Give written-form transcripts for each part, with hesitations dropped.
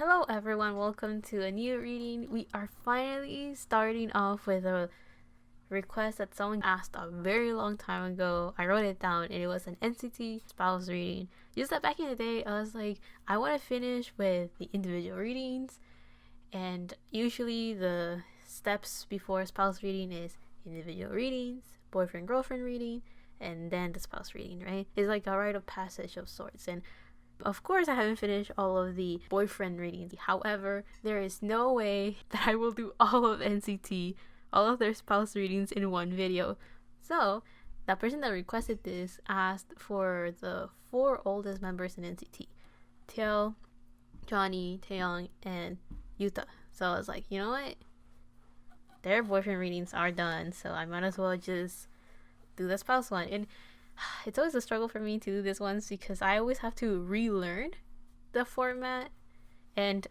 Hello everyone, welcome to a new reading. We are finally starting off with a request that someone asked a very long time ago. I wrote it down and it was an NCT Spouse reading. Just that back in the day, I was like, I want to finish with the individual readings, and usually the steps before spouse reading is individual readings, boyfriend girlfriend reading, and then the spouse reading, right? It's like a rite of passage of sorts. And of course, I haven't finished all of the boyfriend readings. However, there is no way that I will do all of NCT, all of their spouse readings in one video. So, that person that requested this asked for the 4 oldest members in NCT: Taeil, Johnny, Taeyong, and Yuta. So I was like, you know what? Their boyfriend readings are done, so I might as well just do the spouse one. And it's always a struggle for me to do this ones because I always have to relearn the format, and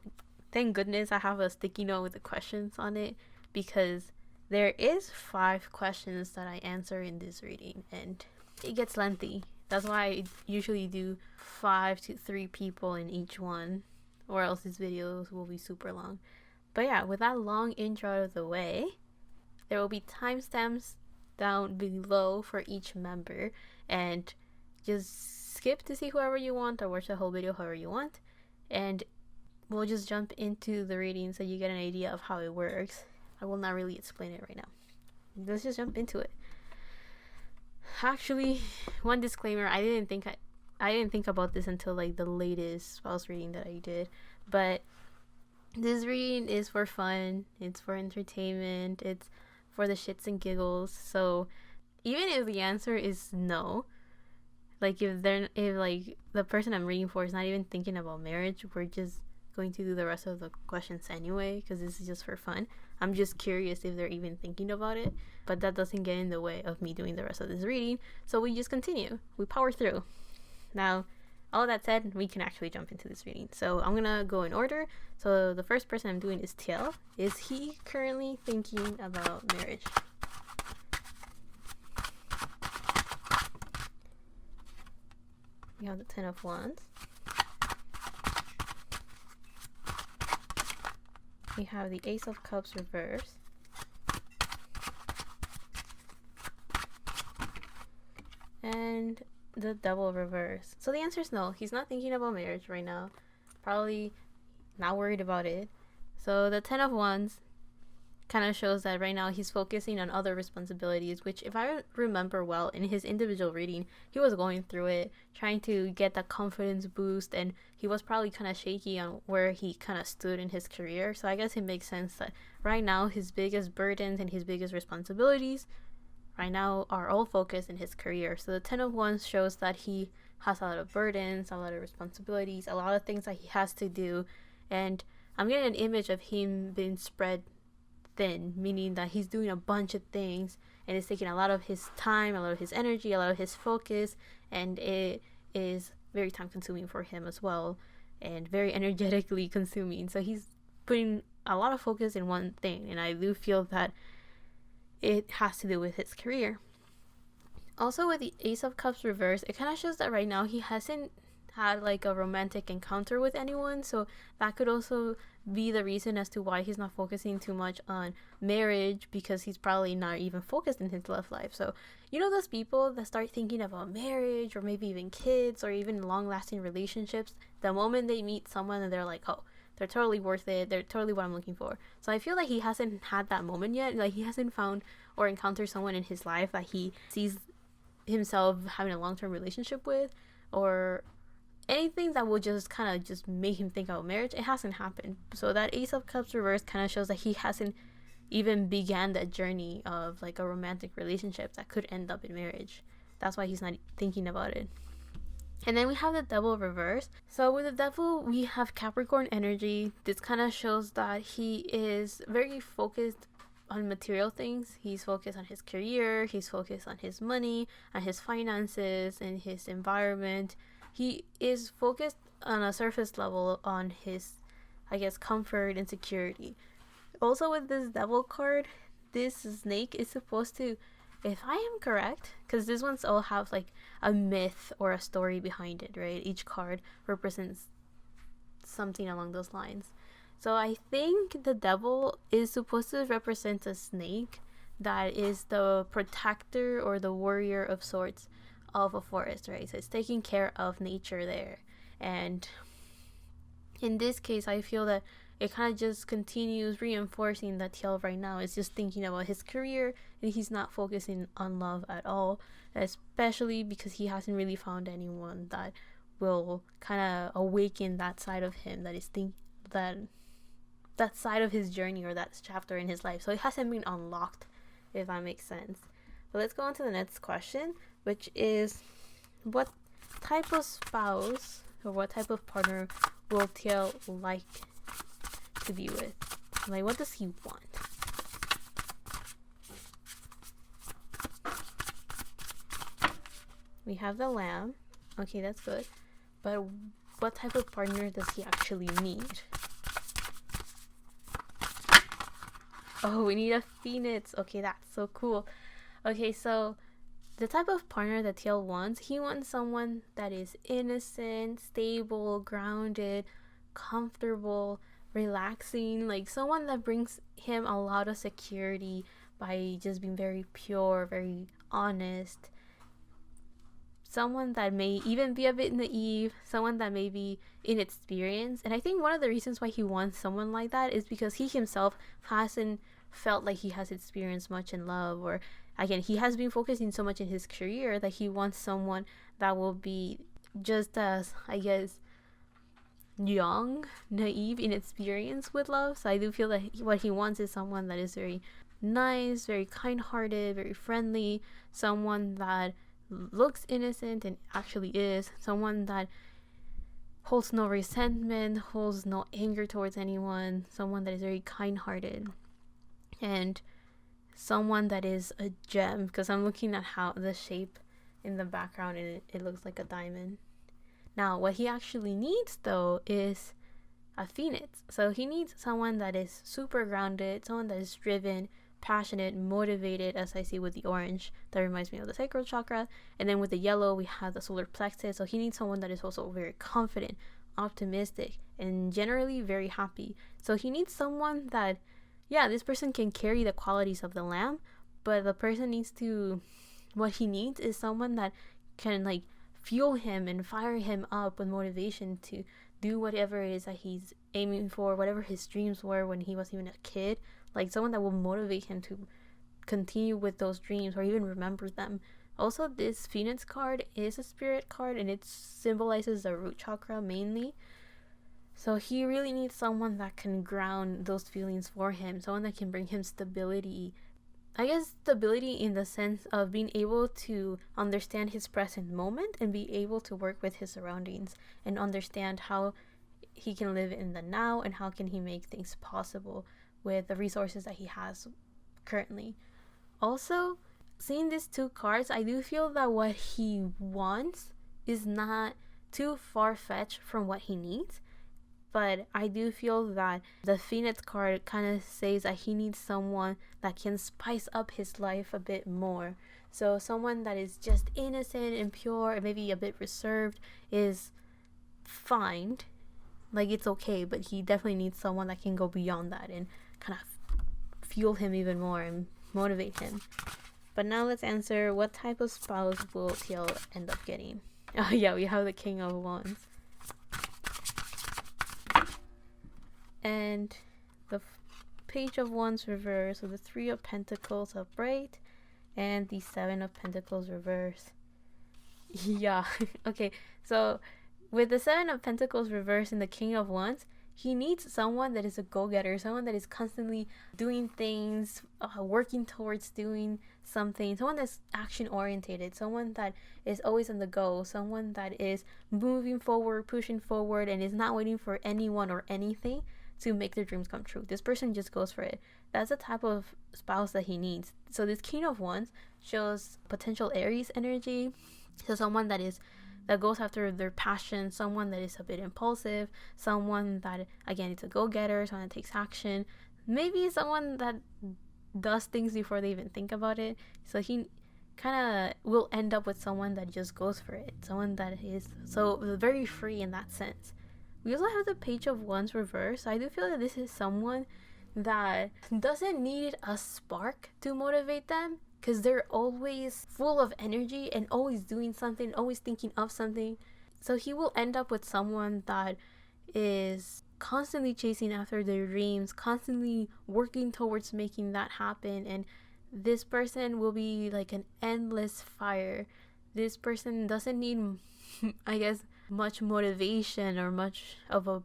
thank goodness I have a sticky note with the questions on it, because there is 5 questions that I answer in this reading and it gets lengthy. That's why I usually do 5 to 3 people in each one, or else these videos will be super long. But yeah, with that long intro out of the way, there will be timestamps down below for each member, and just skip to see whoever you want or watch the whole video however you want, and we'll just jump into the reading so you get an idea of how it works. I will not really explain it right now. Let's just jump into it. Actually, one disclaimer, I didn't think about this until like the latest spouse reading that I did, but this reading is for fun, it's for entertainment, it's for the shits and giggles. So even if the answer is no, like if like the person I'm reading for is not even thinking about marriage, we're just going to do the rest of the questions anyway, because this is just for fun. I'm just curious if they're even thinking about it, but that doesn't get in the way of me doing the rest of this reading. So we just continue, we power through. Now, all that said, we can actually jump into this reading. So I'm gonna go in order. So the first person I'm doing is Taeil. Is he currently thinking about marriage? We have the 10 of Wands. We have the Ace of Cups reversed. And the Devil reverse. So the answer is no. He's not thinking about marriage right now. Probably not worried about it. So the 10 of Wands kind of shows that right now he's focusing on other responsibilities, which, if I remember well, in his individual reading, he was going through it, trying to get that confidence boost, and he was probably kind of shaky on where he kind of stood in his career. So I guess it makes sense that right now his biggest burdens and his biggest responsibilities right now are all focused in his career. So the 10 of Wands shows that he has a lot of burdens, a lot of responsibilities, a lot of things that he has to do, and I'm getting an image of him being spread thin, meaning that he's doing a bunch of things and it's taking a lot of his time, a lot of his energy, a lot of his focus, and it is very time consuming for him as well, and very energetically consuming. So he's putting a lot of focus in one thing, and I do feel that it has to do with his career. Also, with the Ace of Cups reverse, it kind of shows that right now he hasn't had like a romantic encounter with anyone, so that could also be the reason as to why he's not focusing too much on marriage, because he's probably not even focused in his love life. So you know those people that start thinking about marriage, or maybe even kids, or even long-lasting relationships, the moment they meet someone and they're like, oh, they're totally worth it, they're totally what I'm looking for. So I feel like he hasn't had that moment yet. Like, he hasn't found or encountered someone in his life that he sees himself having a long-term relationship with, or anything that will just kind of just make him think about marriage. It hasn't happened. So that Ace of Cups reverse kind of shows that he hasn't even began that journey of like a romantic relationship that could end up in marriage. That's why he's not thinking about it. And then we have the Devil reverse. So with the Devil, we have Capricorn energy. This kind of shows that he is very focused on material things. He's focused on his career, he's focused on his money, on his finances, and his environment. He is focused on a surface level on his, I guess, comfort and security. Also, with this Devil card, this snake is supposed to, if I am correct, because these ones all have like a myth or a story behind it, right? Each card represents something along those lines. So I think the devil is supposed to represent a snake that is the protector or the warrior of sorts of a forest, right? So it's taking care of nature there. And in this case, I feel that it kind of just continues reinforcing that Taeil right now is just thinking about his career, and he's not focusing on love at all, especially because he hasn't really found anyone that will kind of awaken that side of him that is that side of his journey or that chapter in his life. So it hasn't been unlocked, if that makes sense. But let's go on to the next question, which is what type of spouse or what type of partner will Taeil like to be with? Like, what does he want? We have the lamb. Okay, that's good. But what type of partner does he actually need? Oh, we need a phoenix. Okay, that's so cool. Okay, so the type of partner that Taeil wants, he wants someone that is innocent, stable, grounded, comfortable, relaxing, like someone that brings him a lot of security by just being very pure, very honest. Someone that may even be a bit naive, someone that may be inexperienced. And I think one of the reasons why he wants someone like that is because he himself hasn't felt like he has experienced much in love, or again, he has been focusing so much in his career that he wants someone that will be just as, I guess, young, naive, inexperienced with love. So I do feel that what he wants is someone that is very nice, very kind-hearted, very friendly, someone that looks innocent and actually is, someone that holds no resentment, holds no anger towards anyone, someone that is very kind-hearted, and someone that is a gem, because I'm looking at how the shape in the background and it looks like a diamond. Now what he actually needs though is a phoenix. So he needs someone that is super grounded, someone that is driven, passionate, motivated, as I see with the orange. That reminds me of the sacral chakra. And then with the yellow, we have the solar plexus. So he needs someone that is also very confident, optimistic, and generally very happy. So he needs someone that, yeah, this person can carry the qualities of the lamb, but the person needs to, what he needs is someone that can like fuel him and fire him up with motivation to do whatever it is that he's aiming for, whatever his dreams were when he was even a kid. Like someone that will motivate him to continue with those dreams or even remember them. Also, this Phoenix card is a spirit card and it symbolizes the root chakra mainly. So he really needs someone that can ground those feelings for him, someone that can bring him stability. I guess stability in the sense of being able to understand his present moment and be able to work with his surroundings and understand how he can live in the now and how can he make things possible with the resources that he has currently. Also, seeing these two cards, I do feel that what he wants is not too far-fetched from what he needs, but I do feel that the Phoenix card kind of says that he needs someone that can spice up his life a bit more. So someone that is just innocent and pure and maybe a bit reserved is fine, like it's okay, but he definitely needs someone that can go beyond that and kind of fuel him even more and motivate him. But now let's answer, what type of spouse will Taeil end up getting? Oh yeah, we have the King of Wands. And the Page of Wands reverse, so the Three of Pentacles upright, and the Seven of Pentacles reverse. Yeah, okay, so with the Seven of Pentacles reverse and the King of Wands, he needs someone that is a go-getter, someone that is constantly doing things, working towards doing something, someone that's action-oriented, someone that is always on the go, someone that is moving forward, pushing forward, and is not waiting for anyone or anything to make their dreams come true. This person just goes for it. That's the type of spouse that he needs. So this King of Wands shows potential Aries energy, so someone that goes after their passion, someone that is a bit impulsive, someone that, again, it's a go-getter, someone that takes action, maybe someone that does things before they even think about it. So he kind of will end up with someone that just goes for it, someone that is so very free in that sense, We also have the Page of Wands reversed. So I do feel that this is someone that doesn't need a spark to motivate them, because they're always full of energy and always doing something, always thinking of something. So he will end up with someone that is constantly chasing after their dreams, constantly working towards making that happen. And this person will be like an endless fire. This person doesn't need, I guess, much motivation or much of a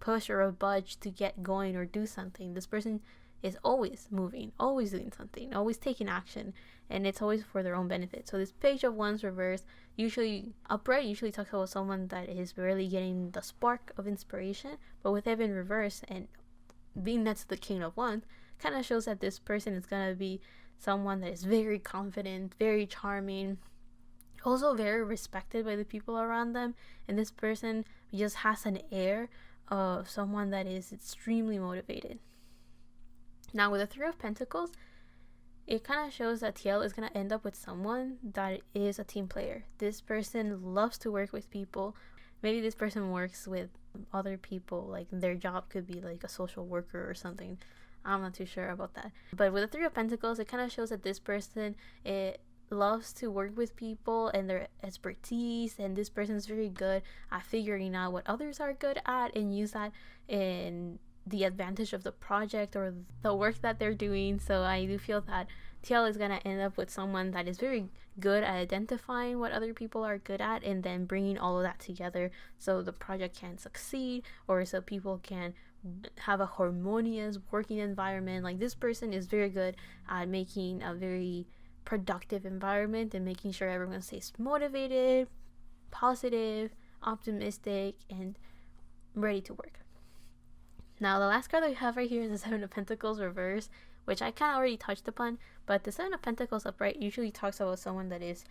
push or a budge to get going or do something. This person is always moving, always doing something, always taking action, and it's always for their own benefit. So this Page of Wands reversed, usually upright, usually talks about someone that is really getting the spark of inspiration, but with it in reverse and being next to the King of Wands, kind of shows that this person is going to be someone that is very confident, very charming, also very respected by the people around them, and this person just has an air of someone that is extremely motivated. Now with the Three of Pentacles, it kind of shows that Taeil is going to end up with someone that is a team player. This person loves to work with people. Maybe this person works with other people, like their job could be like a social worker or something. I'm not too sure about that. But with the Three of Pentacles, it kind of shows that this person, it loves to work with people and their expertise, and this person is very good at figuring out what others are good at and use that in the advantage of the project or the work that they're doing. So I do feel that Taeil is going to end up with someone that is very good at identifying what other people are good at and then bringing all of that together so the project can succeed, or so people can have a harmonious working environment. Like this person is very good at making a very productive environment and making sure everyone stays motivated, positive, optimistic, and ready to work. Now the last card that we have right here is the Seven of Pentacles reverse, which I kind of already touched upon, but the Seven of Pentacles upright usually talks about someone that is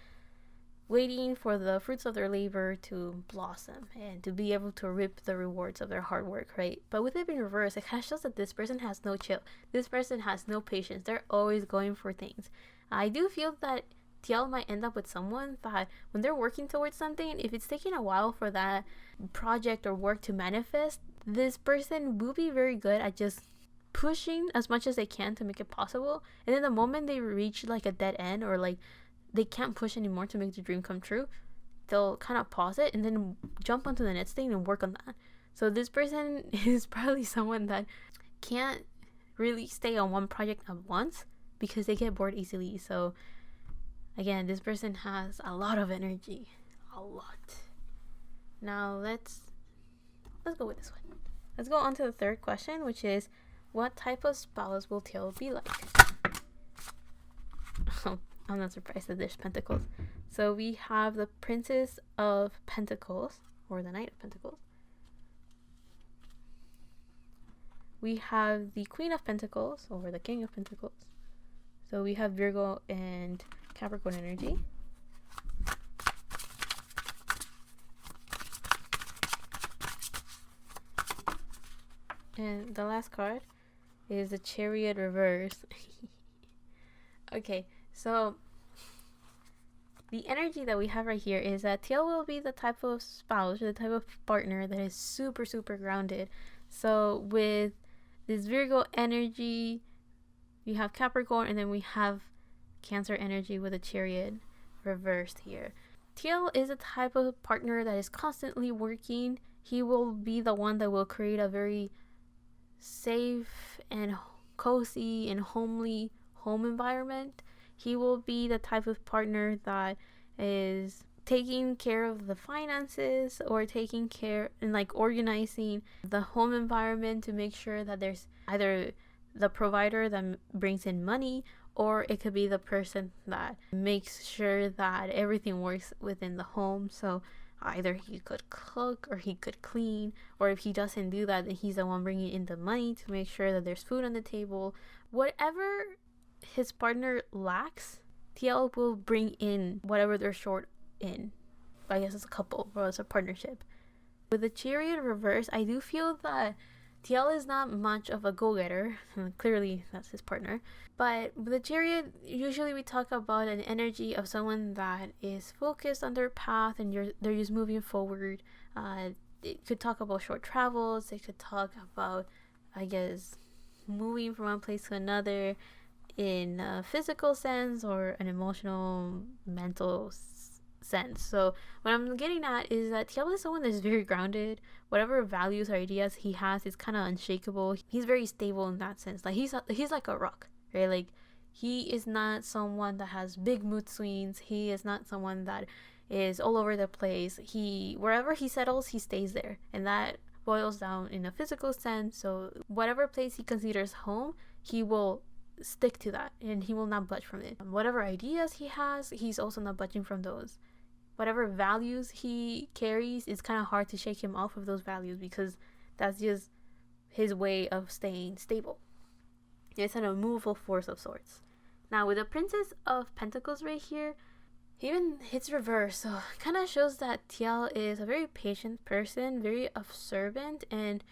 waiting for the fruits of their labor to blossom and to be able to reap the rewards of their hard work, right? But with it being reversed, it kind of shows that this person has no chill. This person has no patience. They're always going for things. I do feel that Taeil might end up with someone that when they're working towards something, if it's taking a while for that project or work to manifest, this person will be very good at just pushing as much as they can to make it possible. And then the moment they reach like a dead end, or like they can't push anymore to make the dream come true, they'll kind of pause it and then jump onto the next thing and work on that. So this person is probably someone that can't really stay on one project at once because they get bored easily. So again, this person has a lot of energy, a lot. Now let's go with this one. Let's go on to the third question, which is, what type of spouse will Taeil be like? I'm not surprised that there's Pentacles. So we have the Princess of Pentacles, or the Knight of Pentacles. We have the Queen of Pentacles, or the King of Pentacles. So we have Virgo and Capricorn energy. And the last card is the Chariot reverse. Okay, so the energy that we have right here is that Taeil will be the type of spouse or the type of partner that is super, super grounded. So with this Virgo energy, we have Capricorn, and then we have Cancer energy with a Chariot reversed here. Taeil is a type of partner that is constantly working. He will be the one that will create a very safe and cozy and homely home environment. He will be the type of partner that is taking care of the finances, or taking care and like organizing the home environment to make sure that there's either the provider that brings in money, or it could be the person that makes sure that everything works within the home. So either he could cook or he could clean, or if he doesn't do that, then he's the one bringing in the money to make sure that there's food on the table. Whatever his partner lacks, Taeil will bring in whatever they're short in. I guess as a couple or as a partnership. With the Chariot reverse, I do feel that Taeil is not much of a go-getter. Clearly, that's his partner. But with the Chariot, usually we talk about an energy of someone that is focused on their path and they're just moving forward. it could talk about short travels. It could talk about, I guess, moving from one place to another in a physical sense or an emotional, mental sense. So what I'm getting at is that Taeil is someone that's very grounded. Whatever values or ideas he has is kind of unshakable. He's very stable in that sense. Like he's like a rock, right? Like he is not someone that has big mood swings. He is not someone that is all over the place. Wherever he settles, he stays there, and that boils down in a physical sense. So whatever place he considers home, he will stick to that, and he will not budge from it. Whatever ideas he has, he's also not budging from those. Whatever values he carries, it's kind of hard to shake him off of those values, because that's just his way of staying stable. It's an immovable force of sorts. Now with the Princess of Pentacles right here, he even hits reverse, so it kind of shows that Taeil is a very patient person, very observant, and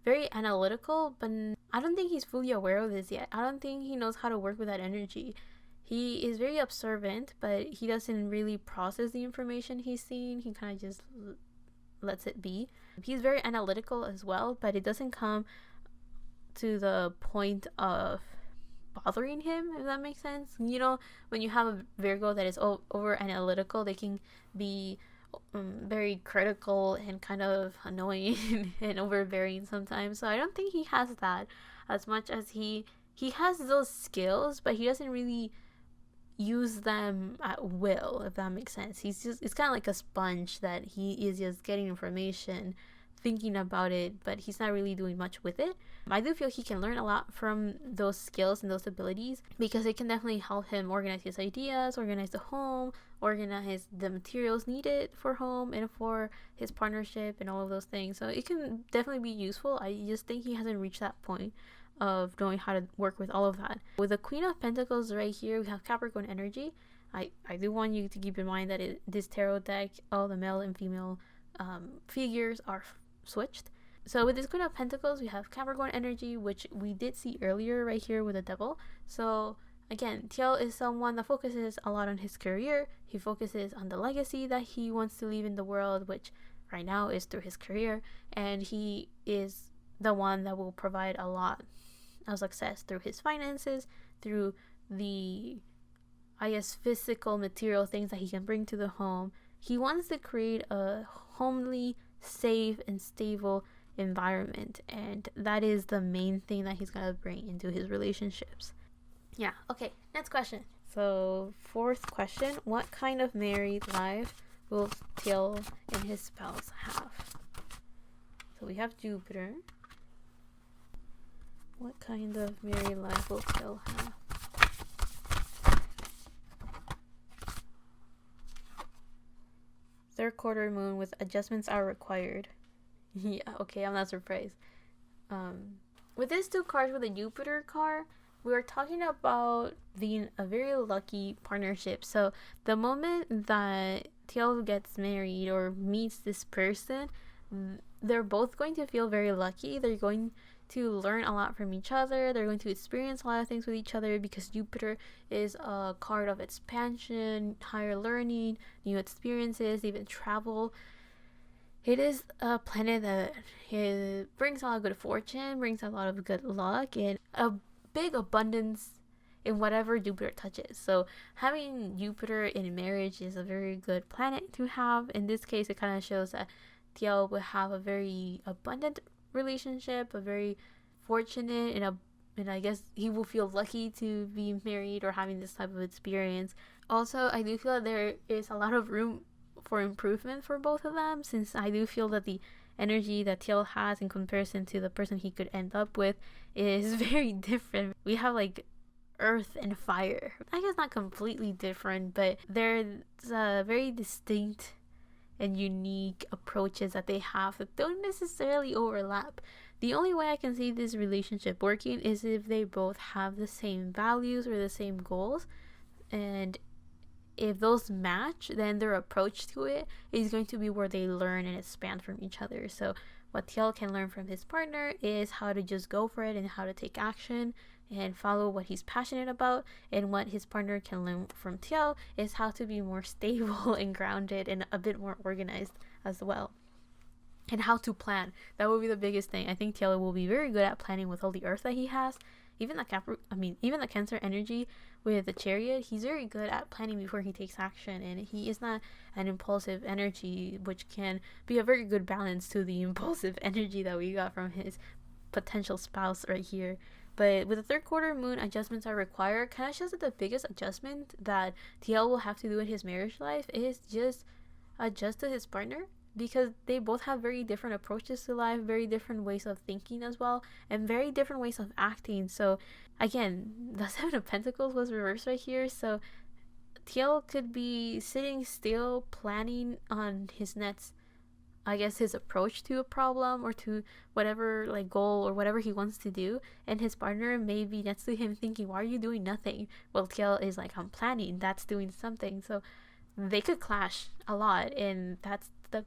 very analytical, but I don't think he's fully aware of this yet. I don't think he knows how to work with that energy. He is very observant, but he doesn't really process the information he's seeing. He kind of just lets it be. He's very analytical as well, but it doesn't come to the point of bothering him, if that makes sense. You know, when you have a Virgo that is over analytical, they can be very critical and kind of annoying and overbearing sometimes. So I don't think he has that as much as he has those skills, but he doesn't really use them at will, if that makes sense. It's kind of like a sponge that he is just getting information, thinking about it, but he's not really doing much with it. I do feel he can learn a lot from those skills and those abilities, because it can definitely help him organize his ideas, organize the home, organize the materials needed for home and for his partnership and all of those things. So it can definitely be useful. I just think he hasn't reached that point of knowing how to work with all of that. With the Queen of Pentacles right here, we have Capricorn energy. I do want you to keep in mind that this tarot deck, all the male and female figures are switched. So with this Queen of Pentacles, we have Capricorn energy, which we did see earlier right here with the Devil. So again, Taeil is someone that focuses a lot on his career. He focuses on the legacy that he wants to leave in the world, which right now is through his career, and he is the one that will provide a lot of success through his finances, through the, I guess, physical material things that he can bring to the home. He wants to create a homely, safe, and stable environment, and that is the main thing that he's gonna bring into his relationships. Yeah, okay, next question. So, fourth question, what kind of married life will Taeil and his spouse have? So we have Jupiter. What kind of married life will Taeil have? Third quarter moon with adjustments are required. Yeah, okay, I'm not surprised. With these two cards, with the Jupiter card, we are talking about being a very lucky partnership. So the moment that Taeil gets married or meets this person, they're both going to feel very lucky. They're going to learn a lot from each other. They're going to experience a lot of things with each other, because Jupiter is a card of expansion, higher learning, new experiences, even travel. It is a planet that brings a lot of good fortune, brings a lot of good luck, and a big abundance in whatever Jupiter touches. So having Jupiter in marriage is a very good planet to have. In this case, it kind of shows that Taeil will have a very abundant relationship, a very fortunate, and I guess he will feel lucky to be married or having this type of experience. Also, I do feel that there is a lot of room for improvement for both of them, since I do feel that the energy that Taeil has in comparison to the person he could end up with is very different. We have like earth and fire. I guess not completely different, but there's a very distinct and unique approaches that they have that don't necessarily overlap. The only way I can see this relationship working is if they both have the same values or the same goals, and if those match, then their approach to it is going to be where they learn and expand from each other. So what Taeil can learn from his partner is how to just go for it and how to take action and follow what he's passionate about, and what his partner can learn from Taeil is how to be more stable and grounded and a bit more organized as well. and how to plan. That will be the biggest thing. I think Taeil will be very good at planning with all the earth that he has. Even the Cancer energy with the Chariot, he's very good at planning before he takes action, and he is not an impulsive energy, which can be a very good balance to the impulsive energy that we got from his potential spouse right here. But with the third quarter moon, adjustments are required. Kind of shows that the biggest adjustment that Taeil will have to do in his marriage life is just adjust to his partner, because they both have very different approaches to life, very different ways of thinking as well, and very different ways of acting. So again, the Seven of Pentacles was reversed right here, so Taeil could be sitting still planning on his next, I guess, his approach to a problem or to whatever like goal or whatever he wants to do, and his partner may be next to him thinking, why are you doing nothing? Well, Taeil is like, I'm planning, that's doing something. So they could clash a lot, and that's the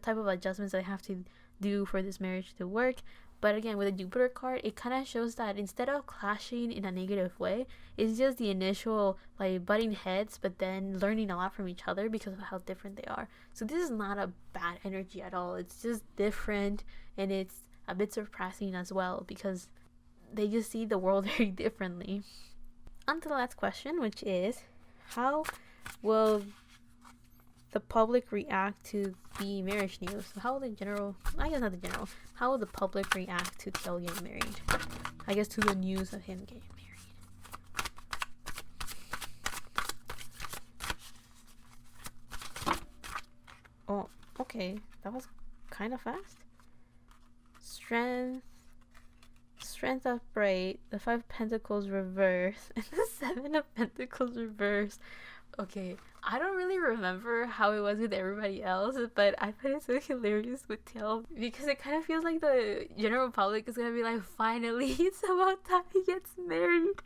type of adjustments I have to do for this marriage to work. But again, with the Jupiter card, it kind of shows that instead of clashing in a negative way, it's just the initial like butting heads, but then learning a lot from each other because of how different they are. So this is not a bad energy at all. It's just different, and it's a bit surprising as well because they just see the world very differently. On to the last question, which is, how will the public react to the marriage news? So how will the general, I guess not the general, how will the public react to Taeil getting married? I guess to the news of him getting married. Oh, okay, that was kind of fast. Strength upright, the Five of Pentacles reverse, and the Seven of Pentacles reverse. Okay, I don't really remember how it was with everybody else, but I find it so hilarious with Taeil because it kind of feels like the general public is gonna be like, finally, it's about time he gets married.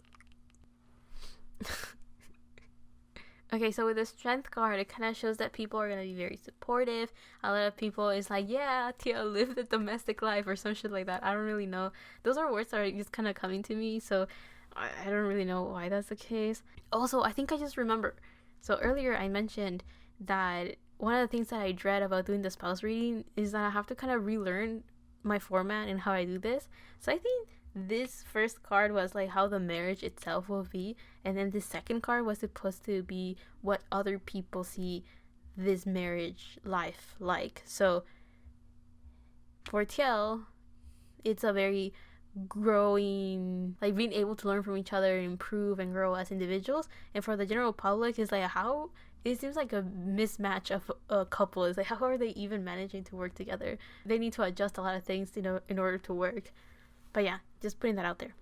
Okay, so with the Strength card, it kind of shows that people are gonna be very supportive. A lot of people is like, yeah, Taeil, live the domestic life or some shit like that. I don't really know. Those are words that are just kind of coming to me, so I don't really know why that's the case. Also, I think I just remember. So earlier I mentioned that one of the things that I dread about doing the spouse reading is that I have to kind of relearn my format and how I do this. So I think this first card was like how the marriage itself will be, and then the second card was supposed to be what other people see this marriage life like. So for Taeil, it's a very growing, like being able to learn from each other and improve and grow as individuals. And for the general public, it's like, how it seems like a mismatch of a couple. It's like, how are they even managing to work together? They need to adjust a lot of things, in order to work. But yeah, just putting that out there.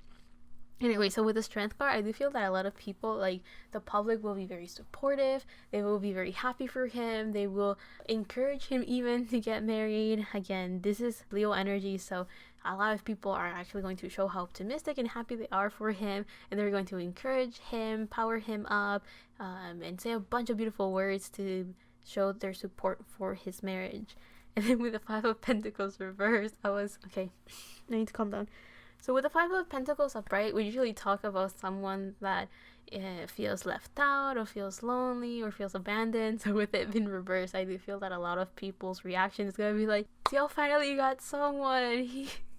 Anyway, so with the Strength card, I do feel that a lot of people, like the public, will be very supportive. They will be very happy for him. They will encourage him even to get married. Again, this is Leo energy, so a lot of people are actually going to show how optimistic and happy they are for him, and they're going to encourage him, power him up, and say a bunch of beautiful words to show their support for his marriage. And then with the Five of Pentacles reversed, I need to calm down. So with the Five of Pentacles upright, we usually talk about someone that feels left out or feels lonely or feels abandoned. So with it being reversed, I do feel that a lot of people's reaction is going to be like, Taeil finally got someone.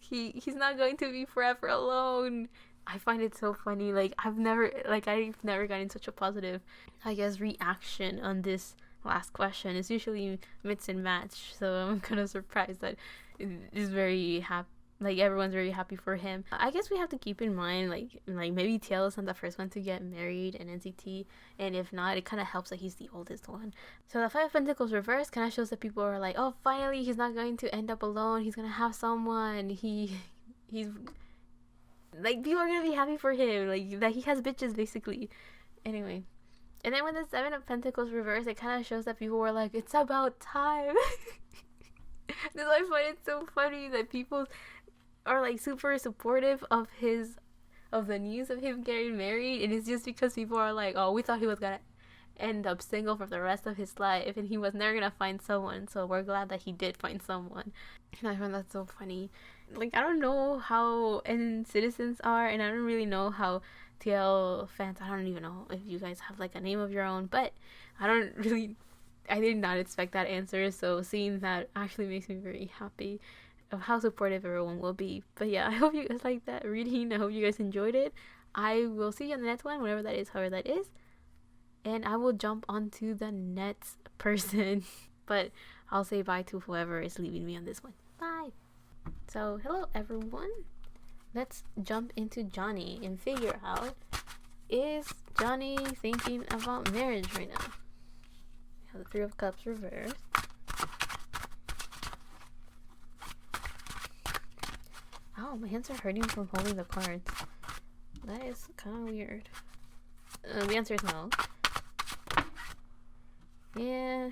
He's not going to be forever alone. I find it so funny. I've never gotten such a positive, I guess, reaction on this last question. It's usually mix and match. So I'm kind of surprised that it's very happy. Everyone's very happy for him. I guess we have to keep in mind, maybe Taeil is not the first one to get married in NCT, and if not, it kind of helps that he's the oldest one. So the Five of Pentacles reverse kind of shows that people are like, oh, finally, he's not going to end up alone. He's going to have someone. He's people are going to be happy for him, that he has bitches, basically. Anyway. And then when the Seven of Pentacles reverse, it kind of shows that people were like, it's about time. That's why I find it so funny that people are super supportive of the news of him getting married, and it's just because people are like, oh, we thought he was gonna end up single for the rest of his life and he was never gonna find someone, so we're glad that he did find someone. And I find that so funny. I don't know how citizens are, and I don't really know how Taeil fans, I don't even know if you guys have a name of your own, but I I did not expect that answer, so seeing that actually makes me very happy of how supportive everyone will be. But yeah, I hope you guys like that reading. I hope you guys enjoyed it. I will see you on the next one, whatever that is, however that is. And I will jump onto the next person. But I'll say bye to whoever is leaving me on this one. Bye. So, hello everyone. Let's jump into Johnny and figure out, is Johnny thinking about marriage right now? We have the Three of Cups reversed. Oh, my hands are hurting from holding the cards. That is kind of weird. The answer is no. Yeah.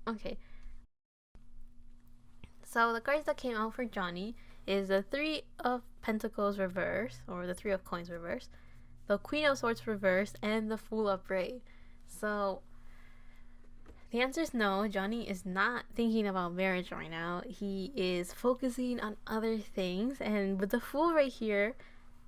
Okay. So the cards that came out for Johnny is the Three of Pentacles reverse, or the Three of Coins reverse, the Queen of Swords reverse, and the Fool upright. So the answer is no. Johnny is not thinking about marriage right now. He is focusing on other things. And with the Fool right here,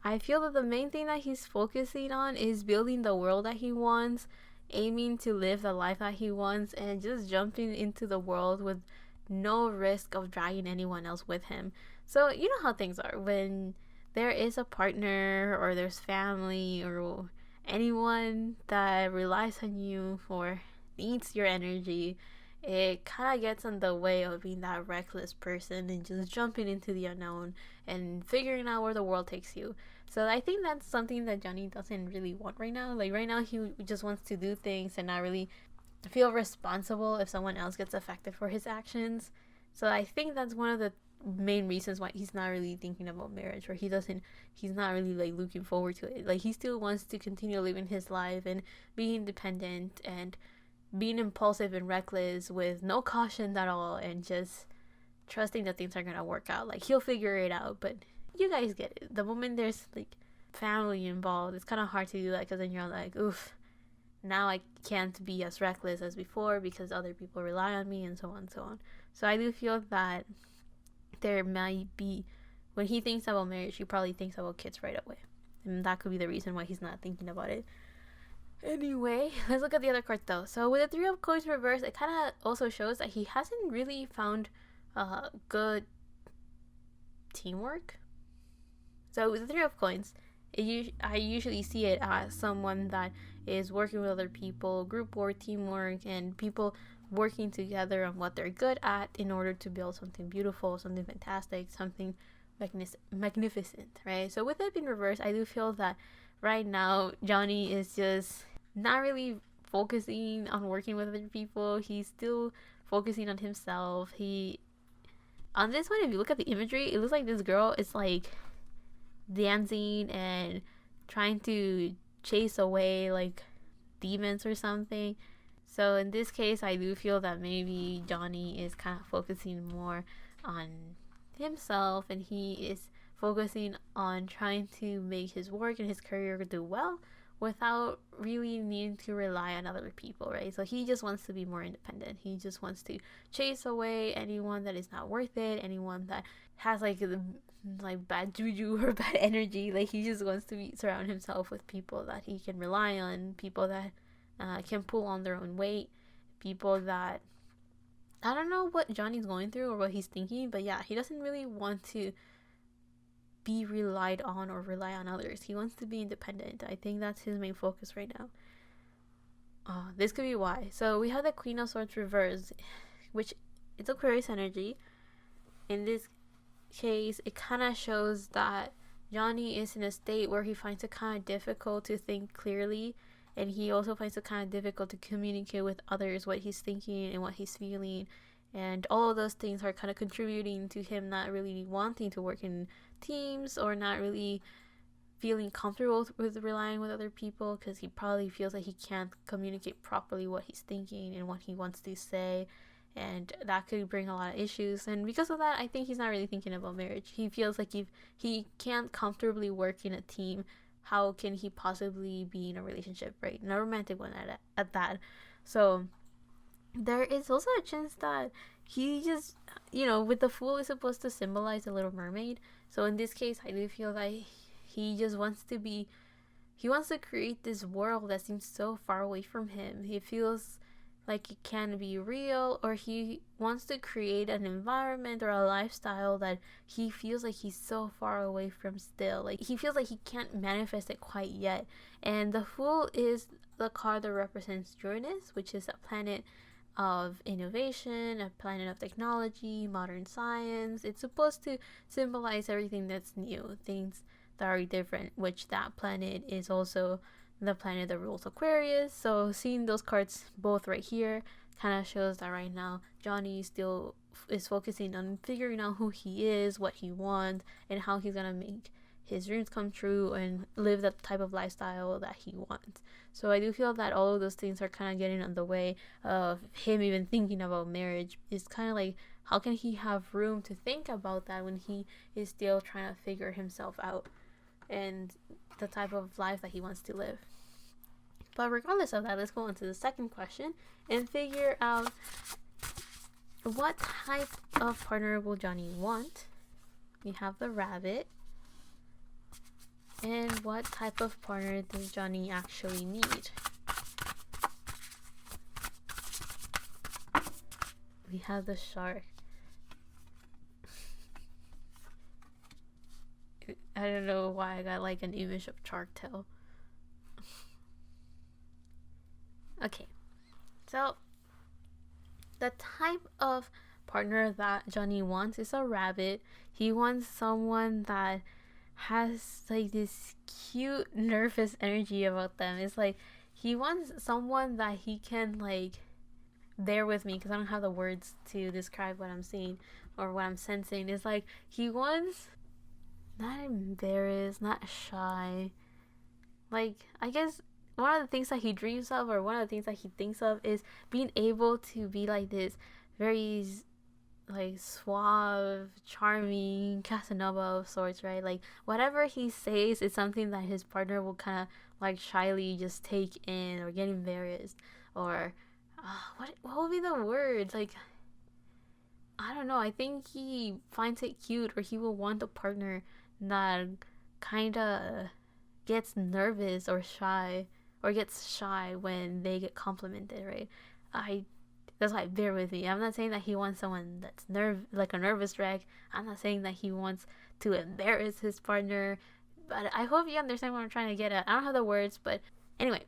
I feel that the main thing that he's focusing on is building the world that he wants, aiming to live the life that he wants, and just jumping into the world with no risk of dragging anyone else with him. So you know how things are when there is a partner or there's family or anyone that relies on you or needs your energy, it kind of gets in the way of being that reckless person and just jumping into the unknown and figuring out where the world takes you. So I think that's something that Johnny doesn't really want right now. Like right now he just wants to do things and not really feel responsible if someone else gets affected for his actions. So I think that's one of the main reasons why he's not really thinking about marriage, or he's not really like looking forward to it. Like he still wants to continue living his life and being independent and being impulsive and reckless with no caution at all, and just trusting that things are gonna work out. Like he'll figure it out, but you guys get it. The moment there's like family involved, it's kind of hard to do that, because then you're like, oof, now I can't be as reckless as before because other people rely on me, and so on and so on. So I do feel that there might be, when he thinks about marriage, he probably thinks about kids right away, and that could be the reason why he's not thinking about it. Anyway, let's look at the other card though. So with the Three of Coins reverse, it kind of also shows that he hasn't really found good teamwork. So with the Three of Coins, I usually see it as someone that is working with other people, group work, teamwork, and people working together on what they're good at in order to build something beautiful, something fantastic, something magnificent, right? So with it being reversed, I do feel that right now Johnny is just not really focusing on working with other people. He's still focusing on himself. On this one, if you look at the imagery, it looks like this girl is like dancing and trying to chase away like demons or something. So in this case, I do feel that maybe Johnny is kind of focusing more on himself, and he is focusing on trying to make his work and his career do well without really needing to rely on other people, right? So he just wants to be more independent. He just wants to chase away anyone that is not worth it, anyone that has like bad juju or bad energy. Like he just wants to surround himself with people that he can rely on, people that can pull on their own weight, people that, I don't know what Johnny's going through or what he's thinking, but yeah, he doesn't really want to be relied on or rely on others. He wants to be independent. I think that's his main focus right now. This could be why. So we have the Queen of Swords reverse, which it's Aquarius energy. In this case, it kind of shows that Johnny is in a state where he finds it kind of difficult to think clearly, and he also finds it kind of difficult to communicate with others what he's thinking and what he's feeling, and all of those things are kind of contributing to him not really wanting to work in teams or not really feeling comfortable with relying with other people, because he probably feels like he can't communicate properly what he's thinking and what he wants to say, and that could bring a lot of issues. And because of that, I think he's not really thinking about marriage. He feels like if he can't comfortably work in a team, how can he possibly be in a relationship, right? And a romantic one at that. So there is also a chance that he just, with the Fool is supposed to symbolize a little mermaid. So in this case, I do feel like he just wants to create this world that seems so far away from him. He feels like it can be real, or he wants to create an environment or a lifestyle that he feels like he's so far away from still. Like he feels like he can't manifest it quite yet. And the Fool is the card that represents Uranus, which is a planet of innovation, a planet of technology, modern science. It's supposed to symbolize everything that's new, things that are different, which that planet is also the planet that rules Aquarius. So seeing those cards both right here kind of shows that right now Johnny still is focusing on figuring out who he is, what he wants, and how he's gonna make his dreams come true and live that type of lifestyle that he wants. So I do feel that all of those things are kind of getting in the way of him even thinking about marriage. It's kind of like, how can he have room to think about that when he is still trying to figure himself out and the type of life that he wants to live. But regardless of that, let's go on to the second question and figure out what type of partner will Johnny want. We have the Rabbit. And what type of partner does Johnny actually need? We have the Shark. I don't know why I got like an image of Shark Tail. Okay, so the type of partner that Johnny wants is a Rabbit. He wants someone that has like this cute nervous energy about them. It's like he wants someone that he can like, bear with me because I don't have the words to describe what I'm seeing or what I'm sensing. It's like he wants not embarrassed, not shy. Like, I guess one of the things that he dreams of, or one of the things that he thinks of, is being able to be like this very like suave, charming Casanova of sorts, right? Like whatever he says is something that his partner will kind of like shyly just take in or get embarrassed, or what would be the word? Like, I don't know. I think he finds it cute, or he will want a partner that kind of gets nervous or shy, or gets shy when they get complimented, right? That's why, bear with me. I'm not saying that he wants someone that's like a nervous wreck. I'm not saying that he wants to embarrass his partner, but I hope you understand what I'm trying to get at. I don't have the words, but anyway.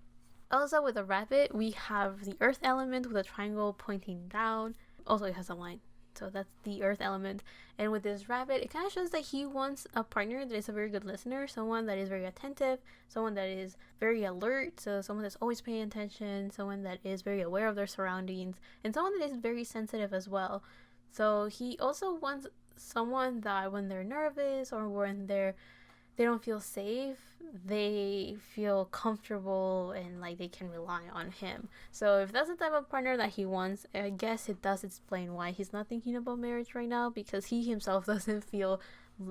Also, with the Rabbit, we have the Earth element with a triangle pointing down. Also, it has a line. So that's the Earth element. And with this Rabbit, it kind of shows that he wants a partner that is a very good listener, someone that is very attentive, someone that is very alert, so someone that's always paying attention, someone that is very aware of their surroundings, and someone that is very sensitive as well. So he also wants someone that when they're nervous or when they don't feel safe, they feel comfortable and like they can rely on him. So if that's the type of partner that he wants, I guess it does explain why he's not thinking about marriage right now, because he himself doesn't feel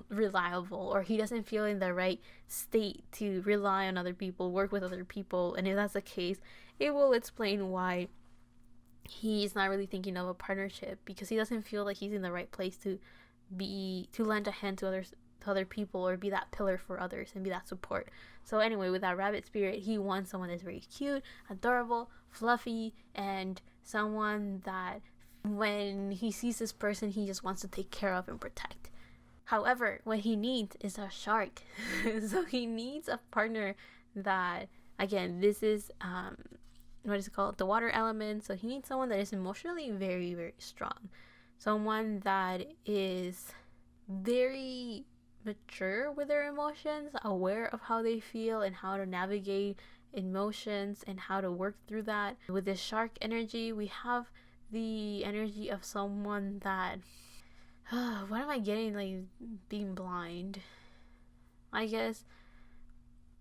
reliable, or he doesn't feel in the right state to rely on other people, work with other people. And if that's the case, it will explain why he's not really thinking of a partnership, because he doesn't feel like he's in the right place to lend a hand to other people, or be that pillar for others and be that support. So anyway, with that Rabbit spirit, he wants someone that's very cute, adorable, fluffy, and someone that when he sees this person, he just wants to take care of and protect. However, what he needs is a shark. So he needs a partner that, again, this is what is it called, the water element. So he needs someone that is emotionally very, very strong, someone that is very mature with their emotions, aware of how they feel and how to navigate emotions and how to work through that. With this shark energy, we have the energy of someone that what am I getting, like being blind, I guess.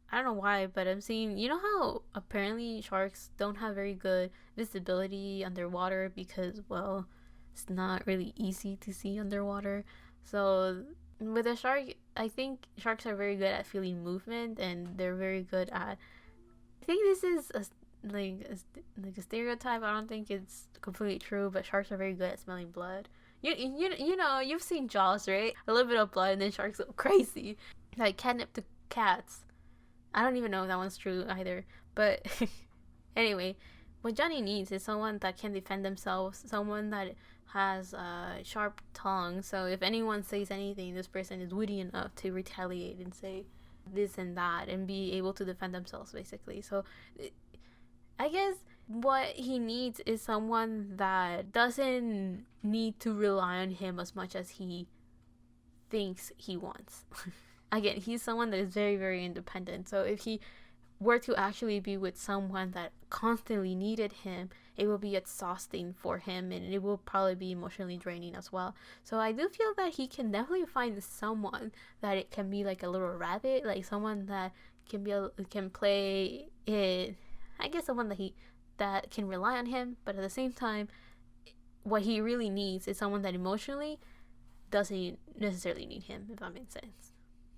I don't know why, but I'm seeing, you know how apparently sharks don't have very good visibility underwater because, well, it's not really easy to see underwater. So with a shark, I think sharks are very good at feeling movement, and they're very good at, I think this is a stereotype. I don't think it's completely true, but sharks are very good at smelling blood. You know, you've seen Jaws, right? A little bit of blood and then sharks go crazy. Like catnip to cats. I don't even know if that one's true either. But anyway, what Johnny needs is someone that can defend themselves, someone that has a sharp tongue. So if anyone says anything, this person is witty enough to retaliate and say this and that and be able to defend themselves, basically. So I guess what he needs is someone that doesn't need to rely on him as much as he thinks he wants. Again, he's someone that is very, very independent. So if he were to actually be with someone that constantly needed him, it will be exhausting for him, and it will probably be emotionally draining as well. So I do feel that he can definitely find someone that it can be like a little rabbit, like someone that can play it. I guess someone that can rely on him, but at the same time, what he really needs is someone that emotionally doesn't necessarily need him, if that makes sense.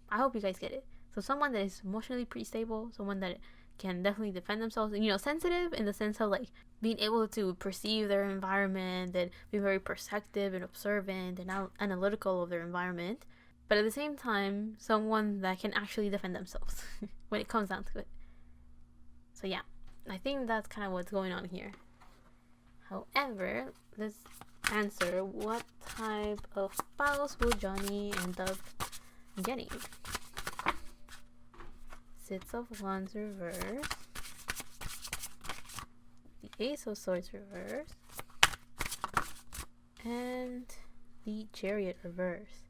I hope you guys get it. So someone that is emotionally pretty stable, someone that can definitely defend themselves, and sensitive in the sense of like being able to perceive their environment and be very perceptive and observant and analytical of their environment, but at the same time, someone that can actually defend themselves when it comes down to it. So yeah, I think that's kind of what's going on here. However, let's answer, what type of spouse will Johnny end up getting? Six of Wands reverse, the Ace of Swords reverse, and the Chariot reverse.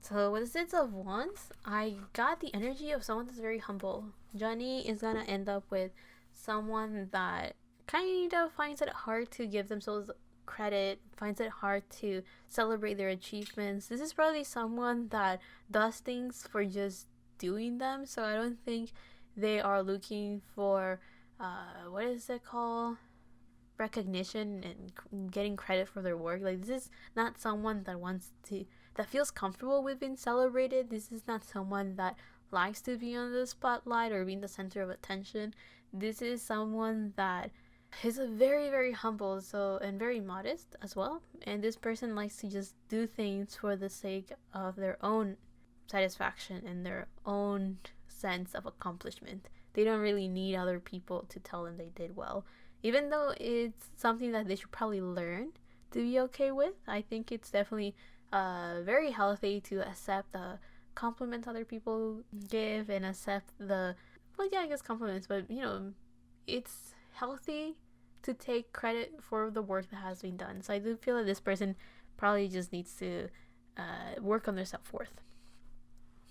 So with the Six of Wands, I got the energy of someone that's very humble. Johnny is gonna end up with someone that kind of finds it hard to give themselves credit, finds it hard to celebrate their achievements. This is probably someone that does things for just doing them, so I don't think they are looking for what is it called, recognition and getting credit for their work. Like, this is not someone that feels comfortable with being celebrated. This is not someone that likes to be on the spotlight or being the center of attention. This is someone that is very, very humble, and very modest as well, and this person likes to just do things for the sake of their own satisfaction and their own sense of accomplishment. They don't really need other people to tell them they did well, even though it's something that they should probably learn to be okay with. I think it's definitely very healthy to accept the compliments other people give and accept compliments, but it's healthy to take credit for the work that has been done. So I do feel that this person probably just needs to work on their self-worth.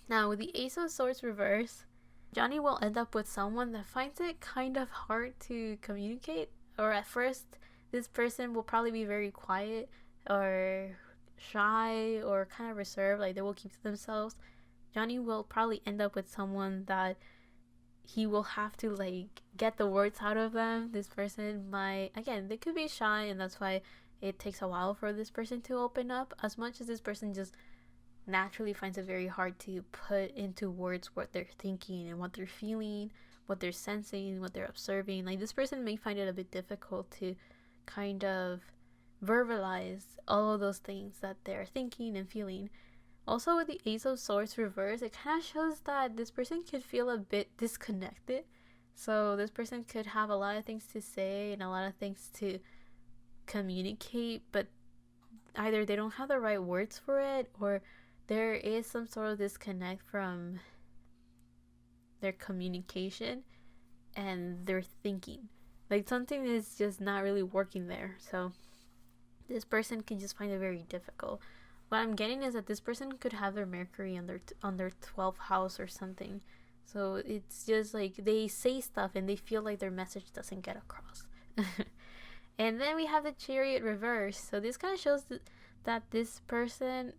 Now, with the Ace of Swords reverse, Johnny will end up with someone that finds it kind of hard to communicate, or at first this person will probably be very quiet or shy or kind of reserved, like they will keep to themselves. Johnny will probably end up with someone that he will have to get the words out of them. This person they could be shy, and that's why it takes a while for this person to open up, as much as this person just naturally finds it very hard to put into words what they're thinking and what they're feeling, what they're sensing, what they're observing. Like, this person may find it a bit difficult to kind of verbalize all of those things that they're thinking and feeling. Also, with the Ace of Swords reverse, it kind of shows that this person could feel a bit disconnected. So this person could have a lot of things to say and a lot of things to communicate, but either they don't have the right words for it, or there is some sort of disconnect from their communication and their thinking. Like, something is just not really working there. So this person can just find it very difficult. What I'm getting is that this person could have their Mercury on their 12th house or something. So it's just like they say stuff and they feel like their message doesn't get across. And then we have the Chariot reverse. So this kind of shows that this person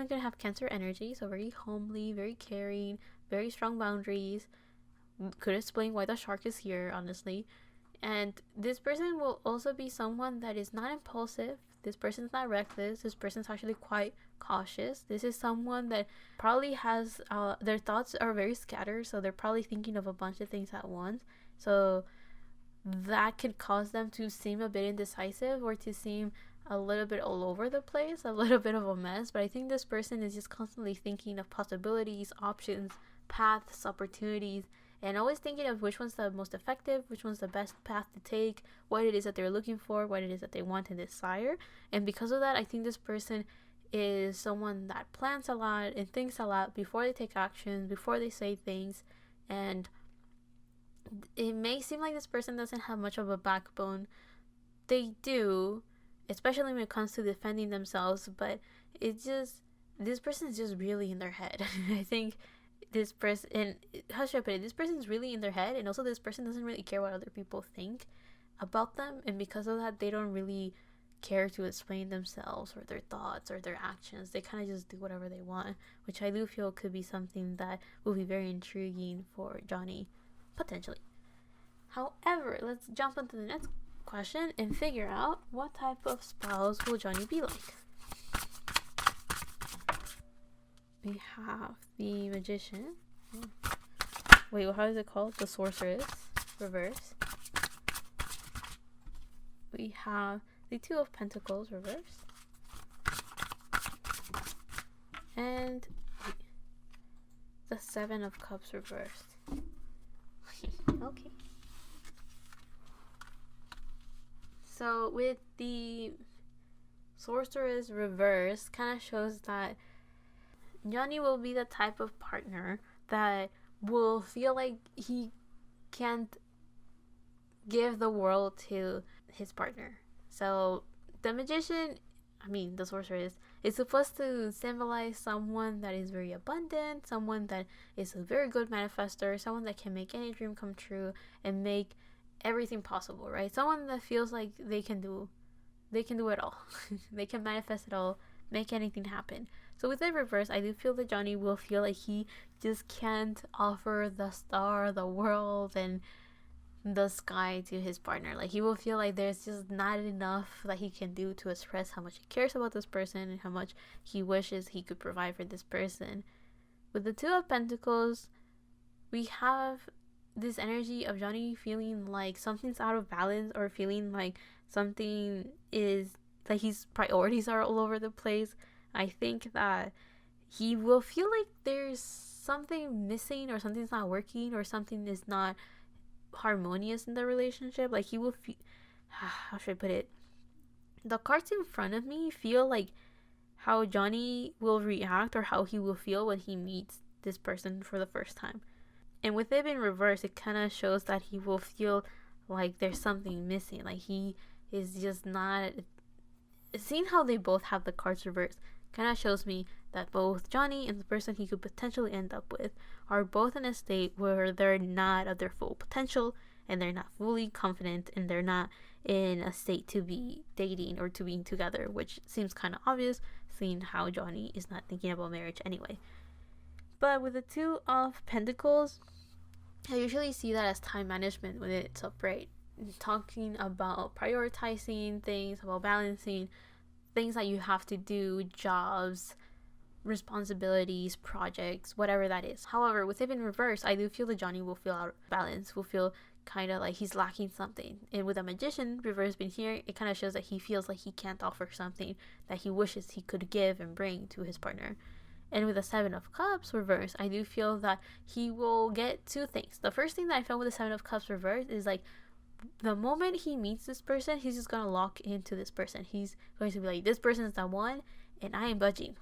could have Cancer energy. So very homely, very caring, very strong boundaries. Could explain why the shark is here, honestly. And this person will also be someone that is not impulsive. This person's not reckless. This person's actually quite cautious. This is someone that probably has their thoughts are very scattered, so they're probably thinking of a bunch of things at once. So that could cause them to seem a bit indecisive or to seem a little bit all over the place, a little bit of a mess. But I think this person is just constantly thinking of possibilities, options, paths, opportunities, and always thinking of which one's the most effective, which one's the best path to take, what it is that they're looking for, what it is that they want and desire. And because of that, I think this person is someone that plans a lot and thinks a lot before they take action, before they say things. And it may seem like this person doesn't have much of a backbone. They do, especially when it comes to defending themselves, but this person is just really in their head. I think this person, and how should I put it, this person's really in their head, and also this person doesn't really care what other people think about them, and because of that, they don't really care to explain themselves or their thoughts or their actions. They kind of just do whatever they want, which I do feel could be something that will be very intriguing for Johnny, potentially. However, let's jump into the next question and figure out what type of spouse will Johnny be like. We have the Magician. Wait, how is it called? The Sorceress reverse. We have the Two of Pentacles reverse. And the Seven of Cups reversed. Okay. So with the Sorceress reverse, kind of shows that Johnny will be the type of partner that will feel like he can't give the world to his partner. So the Magician, the Sorceress, is supposed to symbolize someone that is very abundant, someone that is a very good manifester, someone that can make any dream come true and make everything possible, right? Someone that feels like they can do it all. They can manifest it all, make anything happen. So with the reverse, I do feel that Johnny will feel like he just can't offer the star, the world, and the sky to his partner. Like, he will feel like there's just not enough that he can do to express how much he cares about this person and how much he wishes he could provide for this person. With the Two of Pentacles, we have this energy of Johnny feeling like something's out of balance, or feeling like something is, like his priorities are all over the place. I think that he will feel like there's something missing, or something's not working, or something is not harmonious in the relationship. Like, he will feel, how should I put it? The cards in front of me feel like how Johnny will react, or how he will feel when he meets this person for the first time. And with it in reverse, it kind of shows that he will feel like there's something missing. Like, he is just not. Seeing how they both have the cards reversed kind of shows me that both Johnny and the person he could potentially end up with are both in a state where they're not at their full potential, and they're not fully confident, and they're not in a state to be dating or to being together, which seems kind of obvious seeing how Johnny is not thinking about marriage anyway. But with the Two of Pentacles, I usually see that as time management when it's upright. Talking about prioritizing things, about balancing things that you have to do, jobs, responsibilities, projects, whatever that is. However, with it in reverse, I do feel that Johnny will feel out of balance, will feel kind of like he's lacking something. And with a Magician reverse being here, it kind of shows that he feels like he can't offer something that he wishes he could give and bring to his partner. And with the Seven of Cups reverse, I do feel that he will get two things. The first thing that I felt with the Seven of Cups reverse is like, the moment he meets this person, he's just gonna lock into this person. He's going to be like, this person's the one, and I ain't budging.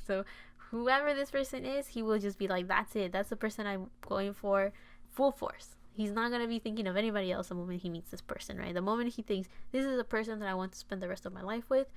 So whoever this person is, he will just be like, that's it. That's the person I'm going for, full force. He's not gonna be thinking of anybody else the moment he meets this person, right? The moment he thinks, this is a person that I want to spend the rest of my life with,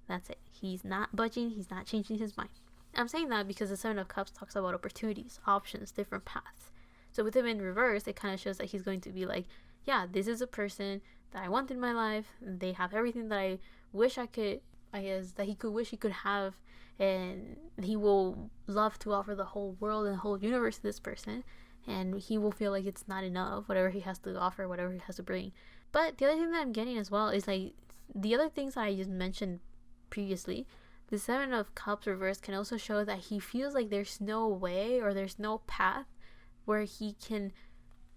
that's it. He's not budging. He's not changing his mind. I'm saying that because the Seven of Cups talks about opportunities, options, different paths. So with him in reverse, it kind of shows that he's going to be like, yeah, this is a person that I want in my life. They have everything that I wish I could, that he could wish he could have. And he will love to offer the whole world and the whole universe to this person. And he will feel like it's not enough, whatever he has to offer, whatever he has to bring. But the other thing that I'm getting as well is like the other things that I just mentioned previously. The Seven of Cups reverse can also show that he feels like there's no way, or there's no path where he can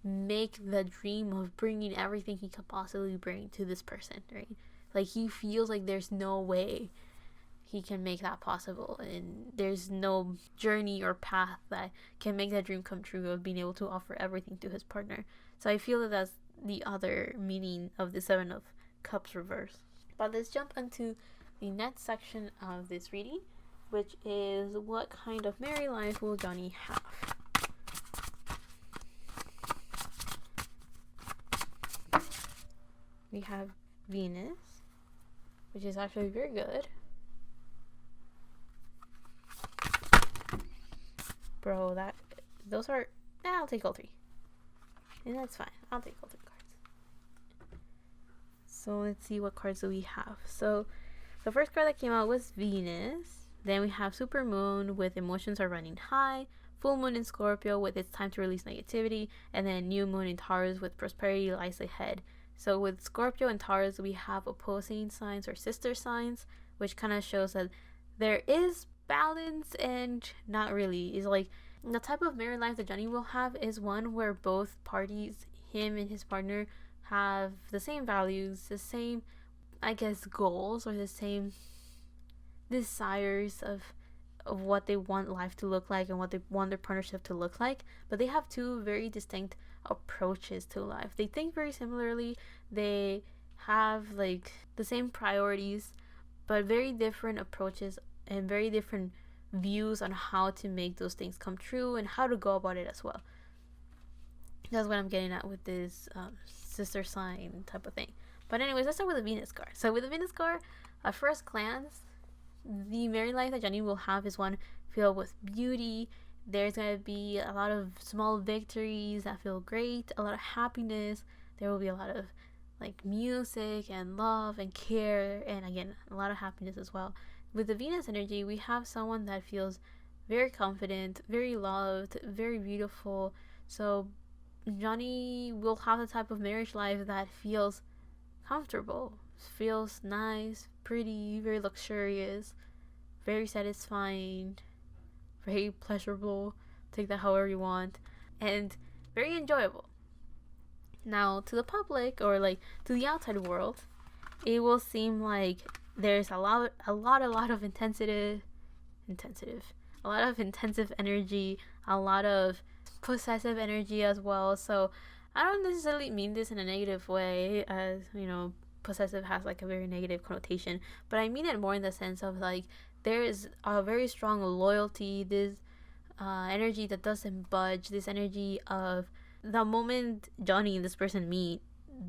make the dream of bringing everything he could possibly bring to this person, right? Like, he feels like there's no way. he can make that possible, and there's no journey or path that can make that dream come true of being able to offer everything to his partner. So I feel that that's the other meaning of the Seven of Cups reverse. But let's jump into the next section of this reading, which is what kind of married life will Johnny have? We have Venus, which is actually very good. Bro, those are... I'll take all three. And that's fine. I'll take all three cards. So let's see what cards do we have. So the first card that came out was Venus. Then we have Super Moon with emotions are running high. Full Moon in Scorpio with it's time to release negativity. And then New Moon in Taurus with prosperity lies ahead. So with Scorpio and Taurus, we have opposing signs or sister signs, which kind of shows that there is balance and not really. It's like the type of married life that Johnny will have is one where both parties, him and his partner, have the same values, the same, I guess, goals, or the same desires of what they want life to look like and what they want their partnership to look like. But they have two very distinct approaches to life. They think very similarly. They have like the same priorities, but very different approaches and very different views on how to make those things come true and how to go about it as well. That's what I'm getting at with this sister sign type of thing. But anyways, let's start with the Venus card. So with the Venus card, at first glance, the married life that Johnny will have is one filled with beauty. There's going to be a lot of small victories that feel great, a lot of happiness. There will be a lot of like music and love and care, and again, a lot of happiness as well. With the Venus energy, we have someone that feels very confident, very loved, very beautiful. So Johnny will have the type of marriage life that feels comfortable, feels nice, pretty, very luxurious, very satisfying, very pleasurable, take that however you want, and very enjoyable. Now, to the public or like to the outside world, it will seem like there's a lot of intensive, a lot of intensive energy, a lot of possessive energy as well. So I don't necessarily mean this in a negative way, as you know, possessive has like a very negative connotation, but I mean it more in the sense of like there is a very strong loyalty, this energy that doesn't budge, this energy of the moment Johnny and this person meet,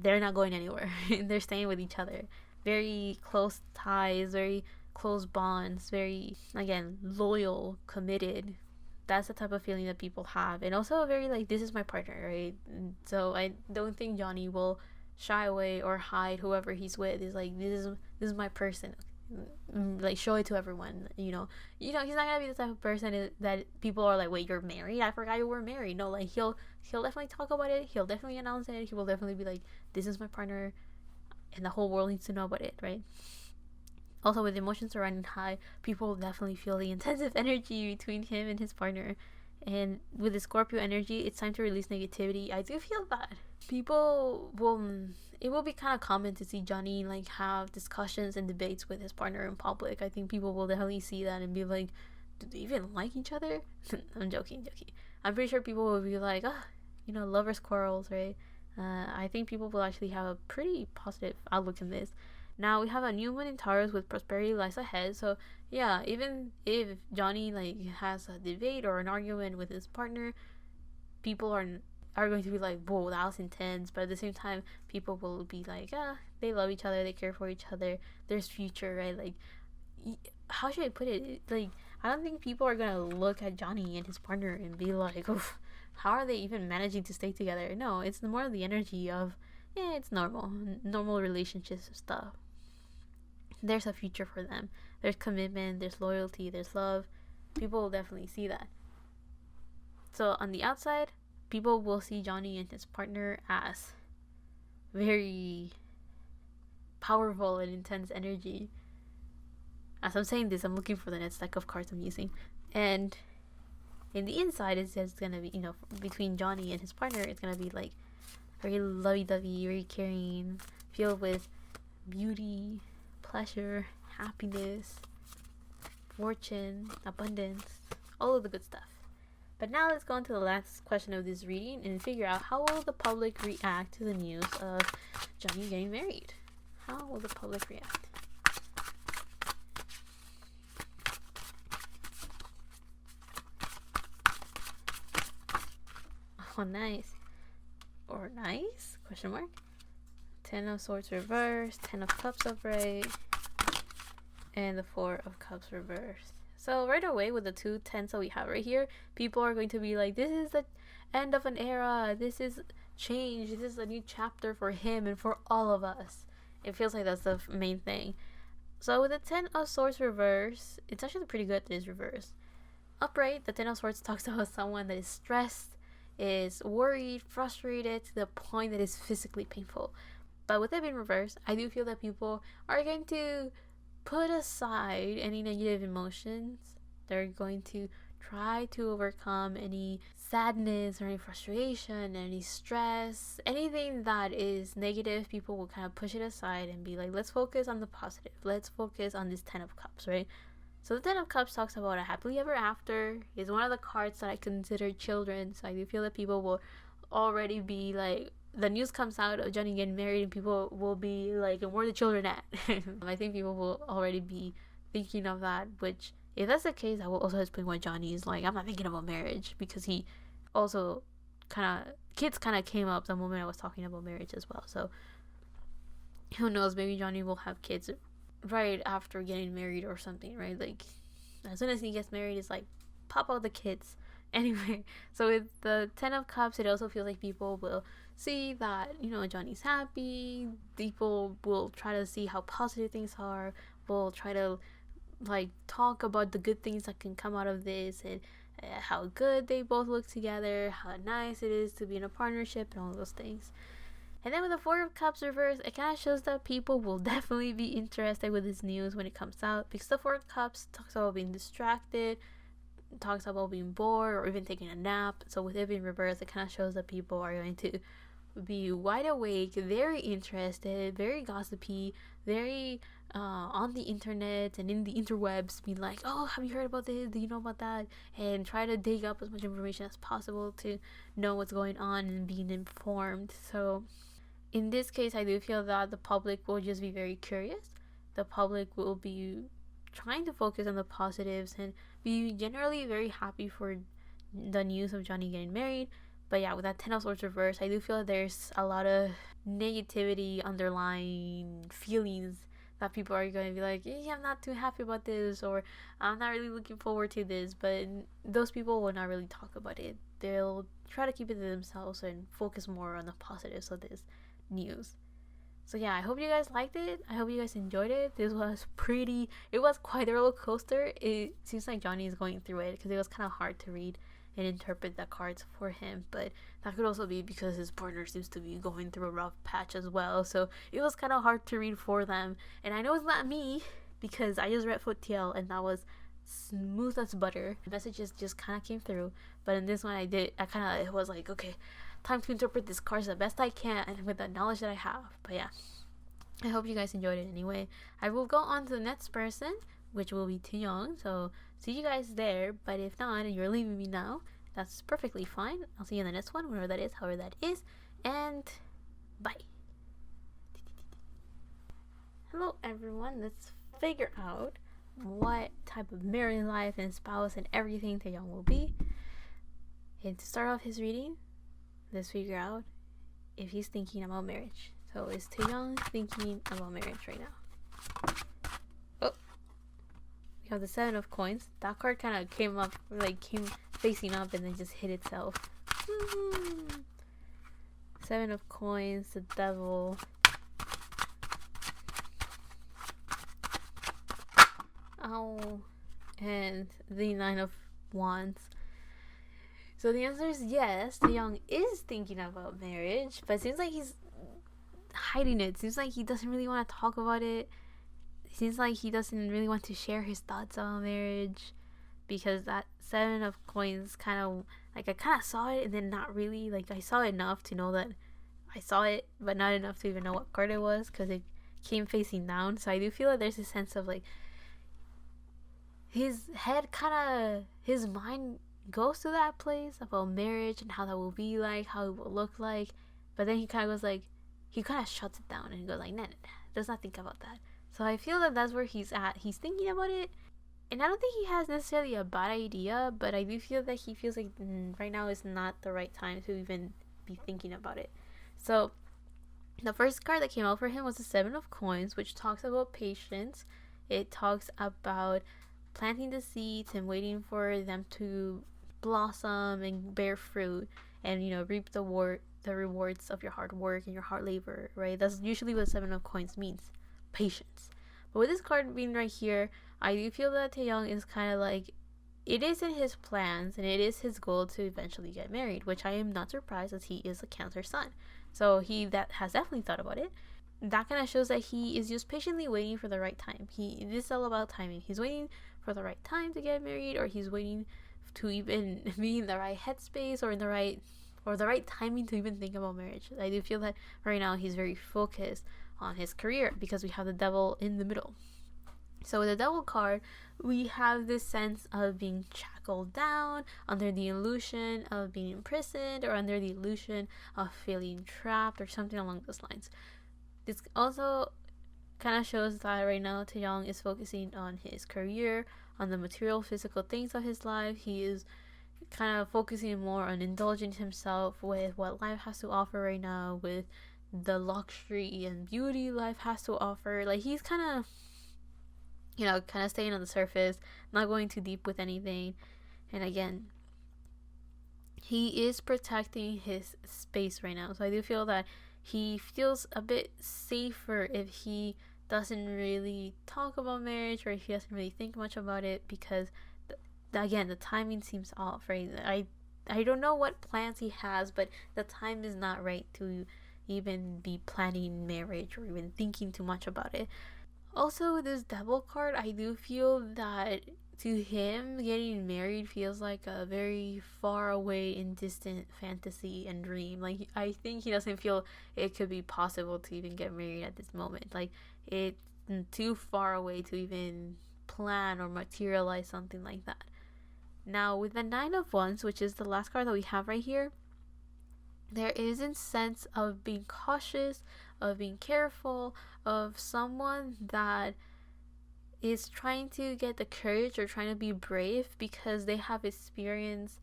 they're not going anywhere. They're staying with each other. Very close ties, very close bonds, very, again, loyal, committed. That's the type of feeling that people have. And also very like, this is my partner, right? So I don't think Johnny will shy away or hide whoever he's with. It's like, this is my person. Like, show it to everyone, you know, he's not gonna be the type of person that people are like, wait, you're married? I forgot you were married. No, like, he'll definitely talk about it. He'll definitely announce it. He will definitely be like, this is my partner, and the whole world needs to know about it, right? Also, with emotions running high, people will definitely feel the intensive energy between him and his partner. And with the Scorpio energy, it's time to release negativity. I do feel that it will be kind of common to see Johnny like have discussions and debates with his partner in public. I think people will definitely see that and be like, do they even like each other? I'm joking. I'm pretty sure people will be like, lovers quarrels, right? I think people will actually have a pretty positive outlook in this. Now we have a new moon in Taurus with prosperity lies ahead. So yeah, even if Johnny like has a debate or an argument with his partner, people are going to be like, whoa, that was intense. But at the same time, people will be like, they love each other, they care for each other, there's future, right? Like, how should I put it? Like, I don't think people are gonna look at Johnny and his partner and be like, oof, how are they even managing to stay together? No, it's more the energy of, it's normal relationships stuff. There's a future for them. There's commitment, there's loyalty, there's love. People will definitely see that. So on the outside, people will see Johnny and his partner as very powerful and intense energy. As I'm saying this, I'm looking for the next deck of cards I'm using. And in the inside, it's just going to be, between Johnny and his partner, it's going to be like very lovey-dovey, very caring, filled with beauty, pleasure, happiness, fortune, abundance, all of the good stuff. But now let's go on to the last question of this reading and figure out how will the public react to the news of Johnny getting married. How will the public react? Oh, nice. Or nice? Question mark. 10 of Swords reversed, 10 of Cups upright, and the 4 of Cups reversed. So right away with the 2 10s that we have right here, people are going to be like, this is the end of an era, this is change, this is a new chapter for him and for all of us. It feels like that's the main thing. So with the 10 of Swords reversed, it's actually pretty good that it's reversed. Upright, the 10 of Swords talks about someone that is stressed, is worried, frustrated to the point that it's physically painful. But with it being reversed, I do feel that people are going to put aside any negative emotions. They're going to try to overcome any sadness or any frustration, any stress, anything that is negative. People will kind of push it aside and be like, let's focus on the positive. Let's focus on this 10 of Cups, right? So the 10 of Cups talks about a happily ever after. It's one of the cards that I consider children. So I do feel that people will already be like, the news comes out of Johnny getting married and people will be like, where are the children at? I think people will already be thinking of that, which if that's the case, I will also explain why Johnny is like, I'm not thinking about marriage, because he also kids kind of came up the moment I was talking about marriage as well. So who knows, maybe Johnny will have kids right after getting married or something, right? Like as soon as he gets married, it's like pop out the kids. Anyway, so with the 10 of Cups, it also feels like people will see that, Johnny's happy. People will try to see how positive things are. Will try to like talk about the good things that can come out of this, and how good they both look together, how nice it is to be in a partnership, and all those things. And then with the 4 of Cups reversed, it kind of shows that people will definitely be interested with this news when it comes out, because the 4 of Cups talks about being distracted, talks about being bored, or even taking a nap. So with it being reversed, it kind of shows that people are going to be wide awake, very interested, very gossipy, very on the internet and in the interwebs, be like, oh, have you heard about this? Do you know about that? And try to dig up as much information as possible to know what's going on and being informed. So in this case, I do feel that the public will just be very curious. The public will be trying to focus on the positives and be generally very happy for the news of Johnny getting married. But yeah, with that 10 of Swords reverse, I do feel that there's a lot of negativity, underlying feelings that people are going to be like, yeah, I'm not too happy about this, or I'm not really looking forward to this. But those people will not really talk about it. They'll try to keep it to themselves and focus more on the positives of this news. So yeah, I hope you guys liked it. I hope you guys enjoyed it. It was quite a roller coaster. It seems like Johnny is going through it because it was kind of hard to read and interpret the cards for him, but that could also be because his partner seems to be going through a rough patch as well, so it was kind of hard to read for them. And I know it's not me, because I just read for Taeil and that was smooth as butter. The messages just kind of came through, but in this one it was like, okay, time to interpret these cards the best I can and with the knowledge that I have. But yeah, I hope you guys enjoyed it anyway. I will go on to the next person, which will be Taeyong. So see you guys there. But if not, and you're leaving me now, that's perfectly fine. I'll see you in the next one, whenever that is, however that is. And bye. Hello everyone. Let's figure out what type of married life and spouse and everything Taeyong will be. And to start off his reading, let's figure out if he's thinking about marriage. So is Taeyong thinking about marriage right now? We have the 7 of Coins. That card kind of came facing up and then just hit itself. 7 of Coins, the Devil. Ow. And the 9 of Wands. So the answer is yes, Taeyong is thinking about marriage, but it seems like he's hiding it. It seems like he doesn't really want to talk about it. Seems like he doesn't really want to share his thoughts on marriage, because that 7 of Coins kind of like, I kind of saw it and then not really. Like, I saw enough to know that I saw it, but not enough to even know what card it was, because it came facing down. So I do feel like there's a sense of like his mind goes to that place about marriage and how that will be like, how it will look like, but then he kind of goes like, he kind of shuts it down and he goes like, nah, does not think about that. So I feel that that's where he's at. He's thinking about it, and I don't think he has necessarily a bad idea, but I do feel that he feels like right now is not the right time to even be thinking about it. So the first card that came out for him was the Seven of Coins, which talks about patience. It talks about planting the seeds and waiting for them to blossom and bear fruit, and reap the rewards of your hard work and your hard labor, right? That's usually what Seven of Coins means, patience. But with this card being right here, I do feel that Taeyong is kind of like, it is in his plans and it is his goal to eventually get married, which I am not surprised as he is a Cancer sun. So he that has definitely thought about it. That kind of shows that he is just patiently waiting for the right time. This is all about timing. He's waiting for the right time to get married, or he's waiting to even be in the right headspace or the right timing to even think about marriage. I do feel that right now he's very focused on his career because we have the devil in the middle. So with the devil card, we have this sense of being shackled down, under the illusion of being imprisoned, or under the illusion of feeling trapped, or something along those lines. This also kind of shows that right now Taeyong is focusing on his career, on the material, physical things of his life. He is kind of focusing more on indulging himself with what life has to offer right now, with the luxury and beauty life has to offer. Like, he's kind of staying on the surface, not going too deep with anything. And again, he is protecting his space right now. So I do feel that he feels a bit safer if he doesn't really talk about marriage, or if he doesn't really think much about it, because again, the timing seems off, right? I don't know what plans he has, but the time is not right to even be planning marriage or even thinking too much about it. Also, with this devil card, I do feel that to him, getting married feels like a very far away and distant fantasy and dream. Like, I think he doesn't feel it could be possible to even get married at this moment. Like, it's too far away to even plan or materialize something like that. Now, with the Nine of Wands, which is the last card that we have right here, there is a sense of being cautious, of being careful, of someone that is trying to get the courage or trying to be brave because they have experienced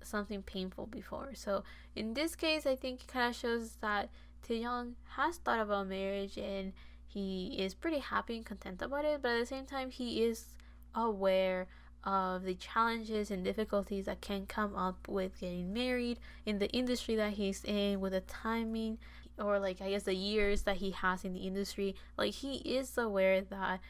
something painful before. So in this case, I think it kind of shows that Taeyong has thought about marriage and he is pretty happy and content about it, but at the same time, he is aware of the challenges and difficulties that can come up with getting married in the industry that he's in, with the timing, or like, I guess, the years that he has in the industry. Like, he is aware that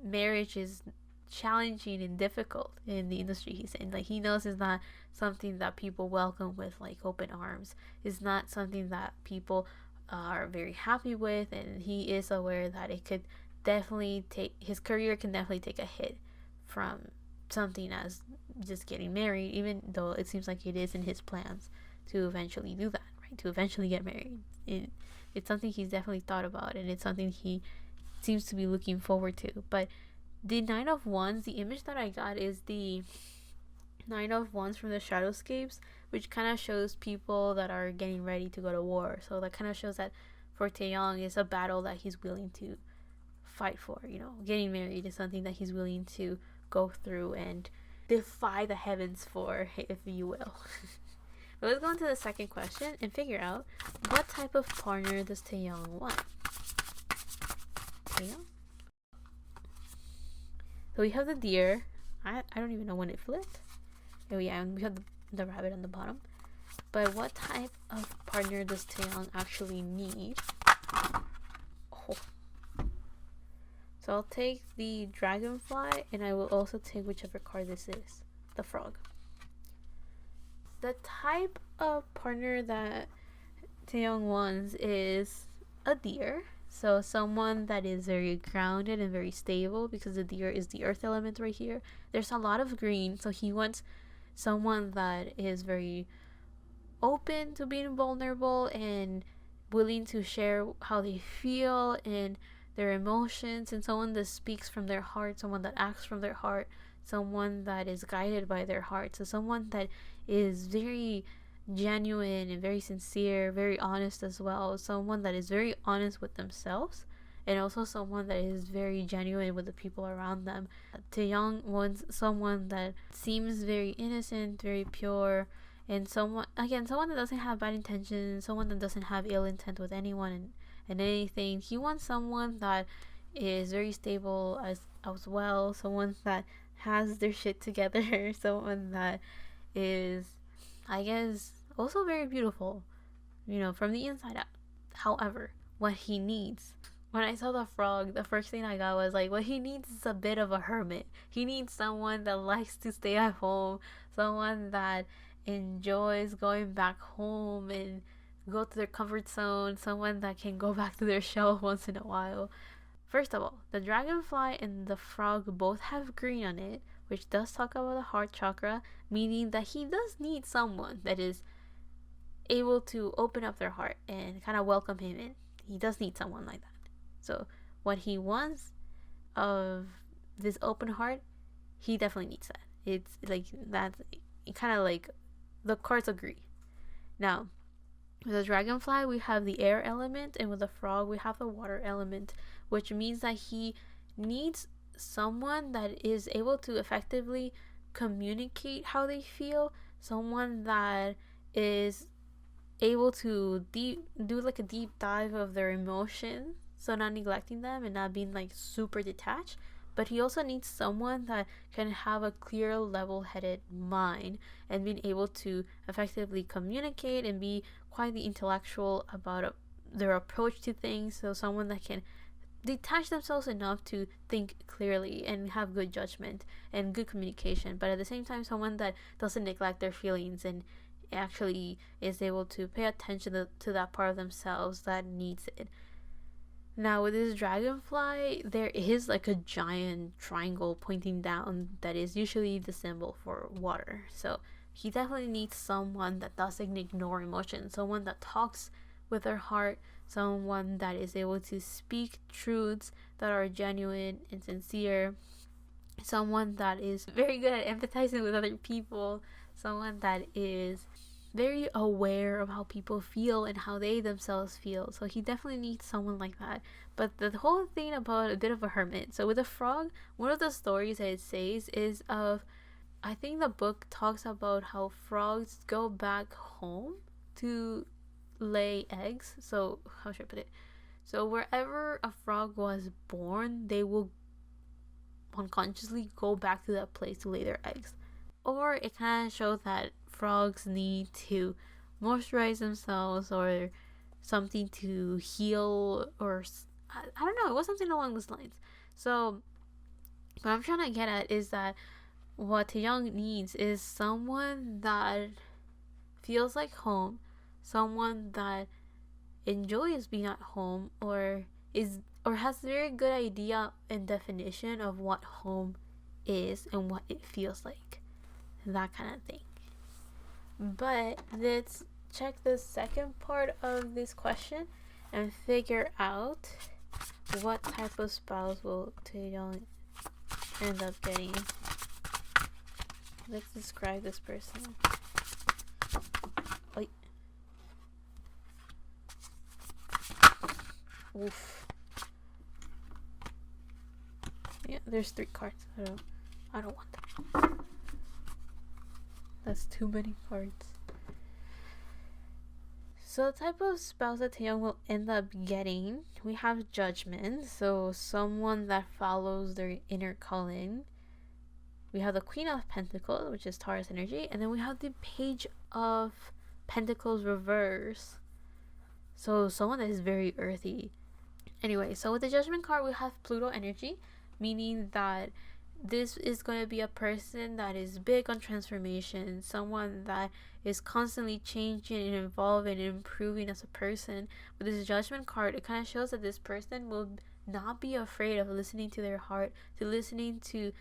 marriage is challenging and difficult in the industry he's in. Like, he knows it's not something that people welcome with like open arms. It's not something that people are very happy with, and he is aware that it could definitely his career can definitely take a hit from something as just getting married, even though it seems like it is in his plans to eventually do that, right? To eventually get married. It's something he's definitely thought about, and it's something he seems to be looking forward to. But the Nine of Wands, the image that I got is the Nine of Wands from the Shadowscapes, which kind of shows people that are getting ready to go to war. So that kind of shows that for Taeyong, it's a battle that he's willing to fight for. Getting married is something that he's willing to go through and defy the heavens for, if you will. But let's go on to the second question and figure out, what type of partner does Taeyong want? Taeyong? So we have the deer. I don't even know when it flipped. Oh yeah, and we have the rabbit on the bottom. But what type of partner does Taeyong actually need? Oh. So I'll take the dragonfly, and I will also take whichever card this is, the frog. The type of partner that Taeyong wants is a deer. So someone that is very grounded and very stable, because the deer is the earth element right here. There's a lot of green, so he wants someone that is very open to being vulnerable and willing to share how they feel and their emotions, and someone that speaks from their heart, someone that acts from their heart, someone that is guided by their heart. So someone that is very genuine and very sincere, very honest as well. Someone that is very honest with themselves, and also someone that is very genuine with the people around them. Taeyong wants someone that seems very innocent, very pure, and someone that doesn't have bad intentions, someone that doesn't have ill intent with anyone and anything. He wants someone that is very stable as well, someone that has their shit together, someone that is, I guess, also very beautiful, from the inside out. However, what he needs, when I saw the frog, the first thing I got was like, what he needs is a bit of a hermit. He needs someone that likes to stay at home, someone that enjoys going back home and go to their comfort zone, someone that can go back to their shell once in a while. First of all, the dragonfly and the frog both have green on it, which does talk about the heart chakra, meaning that he does need someone that is able to open up their heart and kind of welcome him in. He does need someone like that. So what he wants of this open heart, he definitely needs that. It's like that, kind of like the cards agree. Now, with the dragonfly, we have the air element, and with the frog, we have the water element, which means that he needs someone that is able to effectively communicate how they feel, someone that is able to do like a deep dive of their emotions, so not neglecting them and not being like super detached. But he also needs someone that can have a clear, level-headed mind and being able to effectively communicate and be quite the intellectual about their approach to things. So someone that can detach themselves enough to think clearly and have good judgment and good communication, but at the same time someone that doesn't neglect their feelings and actually is able to pay attention to that part of themselves that needs it. Now with this dragonfly, there is like a giant triangle pointing down that is usually the symbol for water. So he definitely needs someone that doesn't ignore emotions, someone that talks with their heart, someone that is able to speak truths that are genuine and sincere, someone that is very good at empathizing with other people, someone that is very aware of how people feel and how they themselves feel. So he definitely needs someone like that. But the whole thing about a bit of a hermit. So with a frog, one of the stories that it says is of, I think the book talks about how frogs go back home to lay eggs. So how should I put it? So wherever a frog was born, they will unconsciously go back to that place to lay their eggs. Or it kind of shows that frogs need to moisturize themselves or something to heal, or I don't know, it was something along those lines. So what I'm trying to get at is that what Taeyong needs is someone that feels like home, someone that enjoys being at home, or has a very good idea and definition of what home is and what it feels like, that kind of thing. But let's check the second part of this question and figure out what type of spouse will Taeyong end up getting. Let's describe this person. Wait. Oof. Yeah, there's 3 cards. I don't want that. That's too many cards. So the type of spouse that Taeyong will end up getting, we have judgment. So someone that follows their inner calling. We have the Queen of Pentacles, which is Taurus energy. And then we have the Page of Pentacles reverse. So someone that is very earthy. Anyway, so with the Judgment card, we have Pluto energy, meaning that this is going to be a person that is big on transformation, someone that is constantly changing and evolving and improving as a person. With this Judgment card, it kind of shows that this person will not be afraid of listening to their heart, to listening to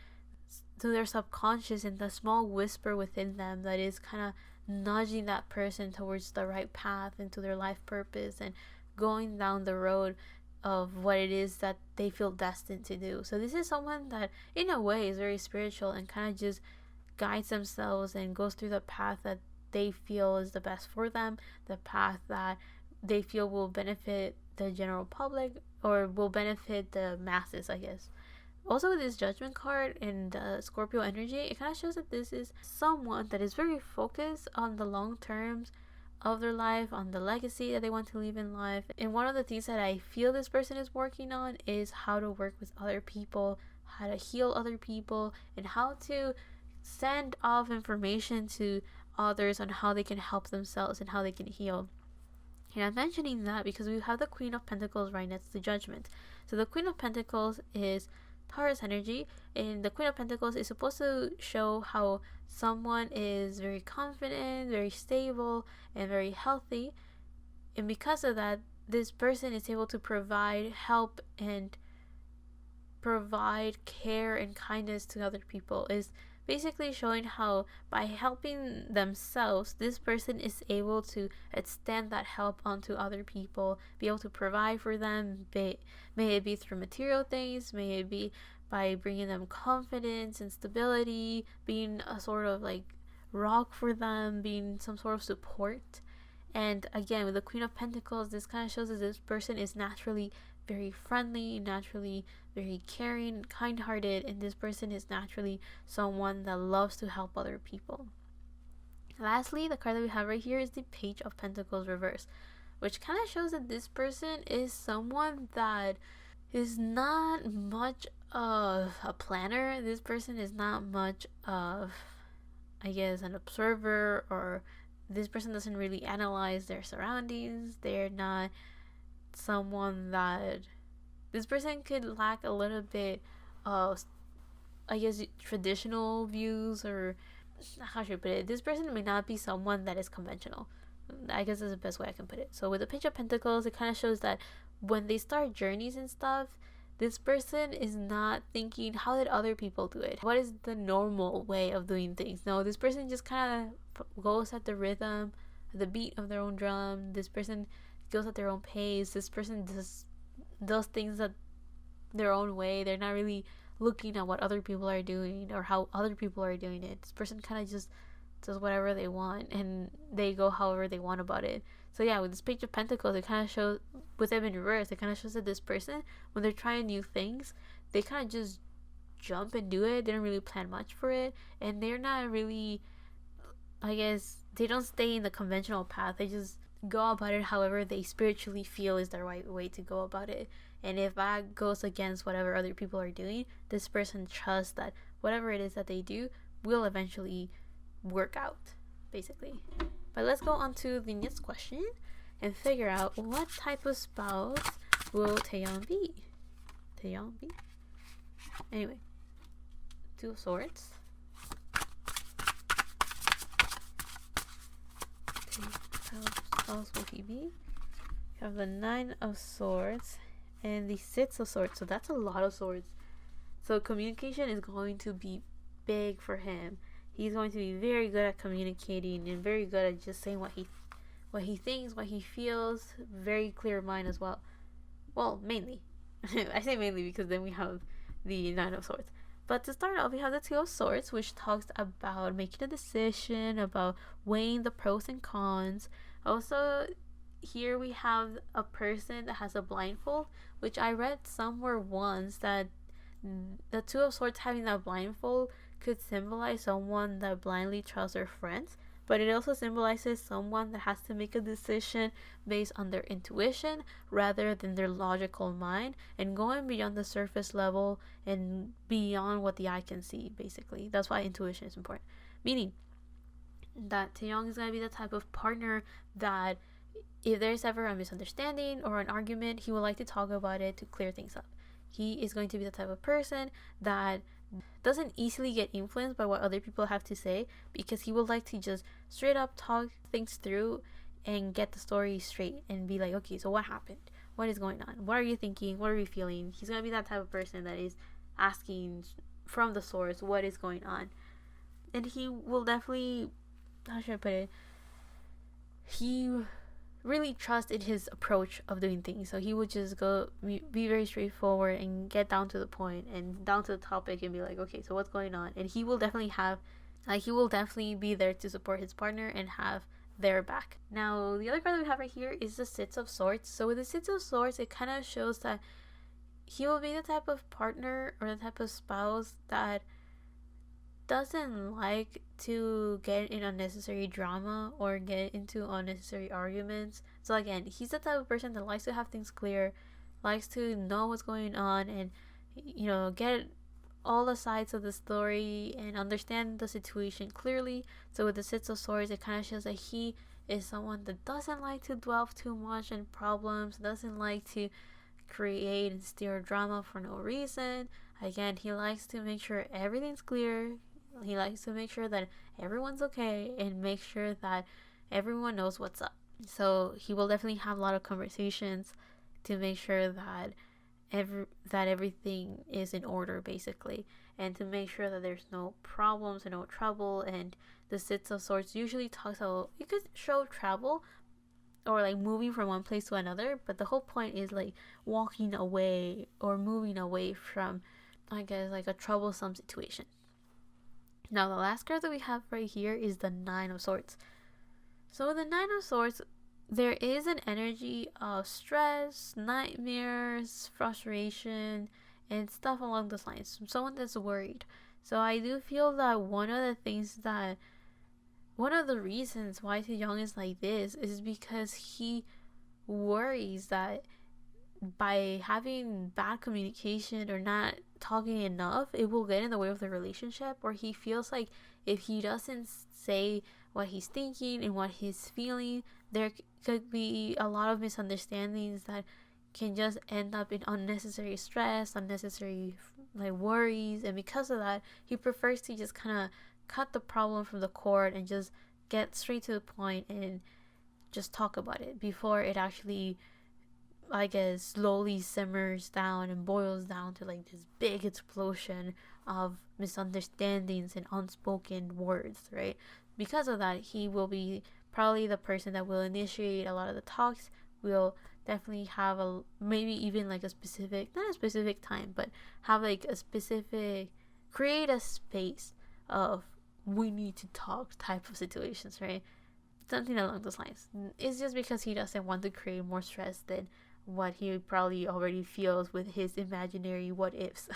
their subconscious and the small whisper within them that is kind of nudging that person towards the right path into their life purpose and going down the road of what it is that they feel destined to do. So this is someone that in a way is very spiritual and kind of just guides themselves and goes through the path that they feel is the best for them, the path that they feel will benefit the general public or will benefit the masses, I guess. Also, with this judgment card and the Scorpio energy, it kind of shows that this is someone that is very focused on the long terms of their life, on the legacy that they want to leave in life. And one of the things that I feel this person is working on is how to work with other people, how to heal other people, and how to send off information to others on how they can help themselves and how they can heal. And I'm mentioning that because we have the Queen of Pentacles right next to Judgment. So the Queen of Pentacles is Taurus energy, and the Queen of Pentacles is supposed to show how someone is very confident, very stable, and very healthy. And because of that, this person is able to provide help and provide care and kindness to other people. Is basically showing how by helping themselves, this person is able to extend that help onto other people, be able to provide for them, may it be through material things, may it be by bringing them confidence and stability, being a sort of like rock for them, being some sort of support. And again, with the Queen of Pentacles, this kind of shows that this person is naturally very friendly, naturally very caring, kind-hearted, and this person is naturally someone that loves to help other people. Lastly, the card that we have right here is the Page of Pentacles reverse, which kind of shows that this person is someone that is not much of a planner. This person is not much of, I guess, an observer, or this person doesn't really analyze their surroundings. They're not someone that, this person could lack a little bit of, I guess, traditional views, or how should I put it? This person may not be someone that is conventional. I guess is the best way I can put it. So with the Page of Pentacles, it kind of shows that when they start journeys and stuff, this person is not thinking, how did other people do it? What is the normal way of doing things? No, this person just kind of goes at the rhythm, the beat of their own drum. This person goes at their own pace. This person does things at their own way. They're not really looking at what other people are doing or how other people are doing it. This person kind of just does whatever they want and they go however they want about it. So yeah, with this Page of Pentacles, it kind of shows, with them in reverse, it kind of shows that this person, when they're trying new things, they kind of just jump and do it. They don't really plan much for it, and they're not really, I guess, they don't stay in the conventional path. They just go about it however they spiritually feel is the right way to go about it. And if that goes against whatever other people are doing, this person trusts that whatever it is that they do will eventually work out, basically. But let's go on to the next question and figure out what type of spouse will Taeyong be. Anyway, Two of Swords. Spouse will he be? You have the Nine of Swords and the Six of Swords. So that's a lot of swords. So communication is going to be big for him. He's going to be very good at communicating and very good at just saying what he thinks, what he feels. Very clear mind as well. Well, mainly. I say mainly because then we have the Nine of Swords. But to start off, we have the Two of Swords, which talks about making a decision, about weighing the pros and cons. Also, here we have a person that has a blindfold, which I read somewhere once that the Two of Swords having that blindfold could symbolize someone that blindly trusts their friends, but it also symbolizes someone that has to make a decision based on their intuition rather than their logical mind, and going beyond the surface level and beyond what the eye can see, basically. That's why intuition is important. Meaning that Taeyong is going to be the type of partner that if there's ever a misunderstanding or an argument, he would like to talk about it to clear things up. He is going to be the type of person that doesn't easily get influenced by what other people have to say, because he would like to just straight up talk things through and get the story straight and be like, okay, so what happened? What is going on? What are you thinking? What are you feeling? He's going to be that type of person that is asking from the source what is going on. And he will definitely, how should I put it? He really trust in his approach of doing things. So he would just be very straightforward and get down to the point and down to the topic and be like, okay, so what's going on? And he will definitely be there to support his partner and have their back. Now, the other card that we have right here is the Six of Swords. So with the Six of Swords, it kind of shows that he will be the type of partner or the type of spouse that doesn't like to get in unnecessary drama or get into unnecessary arguments. So again, he's the type of person that likes to have things clear, likes to know what's going on, and get all the sides of the story and understand the situation clearly. So with the Six of Swords, it kind of shows that he is someone that doesn't like to dwell too much in problems, doesn't like to create and steer drama for no reason. Again, he likes to make sure everything's clear. He likes to make sure that everyone's okay and make sure that everyone knows what's up. So he will definitely have a lot of conversations to make sure that everything is in order, basically, and to make sure that there's no problems and no trouble. And the Six of Swords usually talks about, you could show travel or like moving from one place to another, but the whole point is like walking away or moving away from, I guess, like a troublesome situation. Now, the last card that we have right here is the Nine of Swords. So the Nine of Swords, there is an energy of stress, nightmares, frustration, and stuff along those lines. Someone that's worried. So I do feel that one of the reasons why Taeyong is like this is because he worries that by having bad communication or not talking enough, it will get in the way of the relationship, or he feels like if he doesn't say what he's thinking and what he's feeling, there could be a lot of misunderstandings that can just end up in unnecessary stress, unnecessary like worries, and because of that, he prefers to just kind of cut the problem from the cord and just get straight to the point and just talk about it before it actually, I guess, slowly simmers down and boils down to like this big explosion of misunderstandings and unspoken words, right? Because of that, he will be probably the person that will initiate a lot of the talks, will definitely have maybe even like not a specific time, but have like a specific, create a space of we need to talk type of situations, right? Something along those lines. It's just because he doesn't want to create more stress than what he probably already feels with his imaginary what ifs.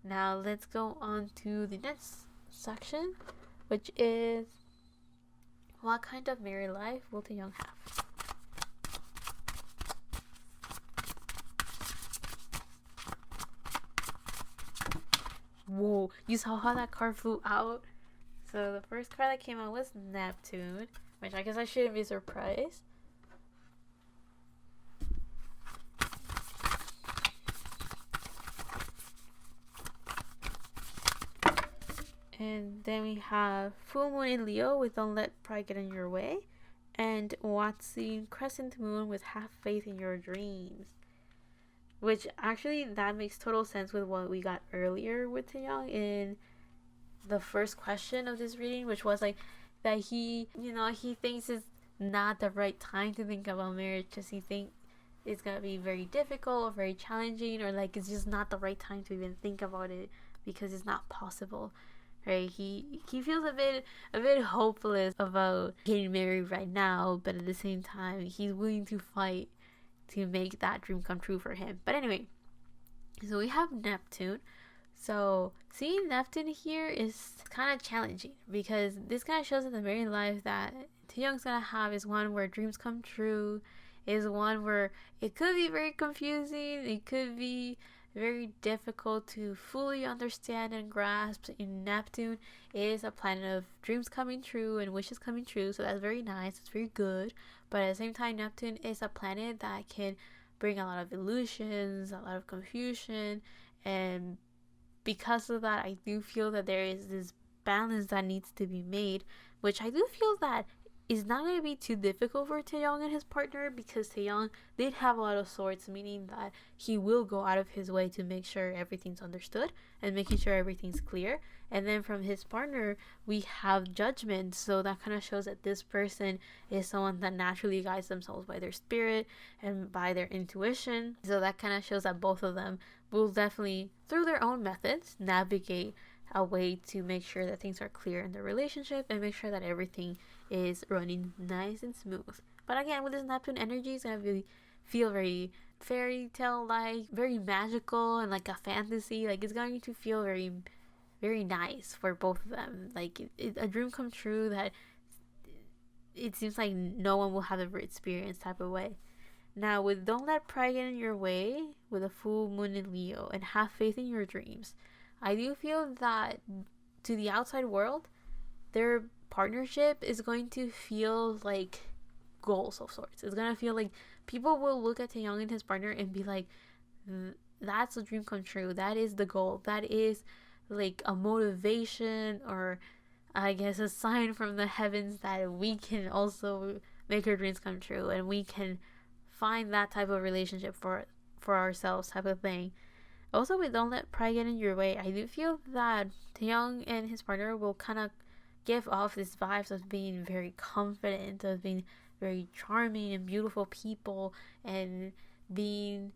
Now let's go on to the next section, which is what kind of married life will Taeyong have? Whoa, you saw how that card flew out? So the first card that came out was Neptune, which I guess I shouldn't be surprised. And then we have Full Moon in Leo with Don't Let Pride Get in Your Way, and Watson Crescent Moon with Have Faith in Your Dreams. Which actually, that makes total sense with what we got earlier with Taeyong in the first question of this reading, which was like that he thinks it's not the right time to think about marriage because he thinks it's gonna be very difficult or very challenging, or like it's just not the right time to even think about it because it's not possible. Right? He feels a bit hopeless about getting married right now, but at the same time he's willing to fight to make that dream come true for him. But anyway, so we have Neptune. So seeing Neptune here is kind of challenging because this kind of shows that the married life that Taeyong's gonna have is one where dreams come true, is one where it could be very confusing, it could be very difficult to fully understand and grasp. In Neptune, it is a planet of dreams coming true and wishes coming true, so that's very nice, it's very good. But at the same time, Neptune is a planet that can bring a lot of illusions, a lot of confusion, and because of that, I do feel that there is this balance that needs to be made, which I do feel that it's not going to be too difficult for Taeyong and his partner, because Taeyong did have a lot of swords, meaning that he will go out of his way to make sure everything's understood and making sure everything's clear. And then from his partner, we have judgment. So that kind of shows that this person is someone that naturally guides themselves by their spirit and by their intuition. So that kind of shows that both of them will definitely, through their own methods, navigate a way to make sure that things are clear in their relationship and make sure that everything is running nice and smooth. But again, with this Neptune energy, it's gonna feel very fairy tale like, very magical and like a fantasy. Like, it's going to feel very, very nice for both of them. Like, a dream come true that it seems like no one will have ever experienced type of way. Now, with don't let pride get in your way, with a full moon in Leo, and have faith in your dreams, I do feel that to the outside world, their partnership is going to feel like goals of sorts. It's going to feel like people will look at Taeyong and his partner and be like, that's a dream come true. That is the goal. That is like a motivation, or I guess a sign from the heavens that we can also make our dreams come true and we can find that type of relationship for ourselves type of thing. Also, with don't let pride get in your way, I do feel that Taeyong and his partner will kind of give off this vibes of being very confident, of being very charming and beautiful people, and being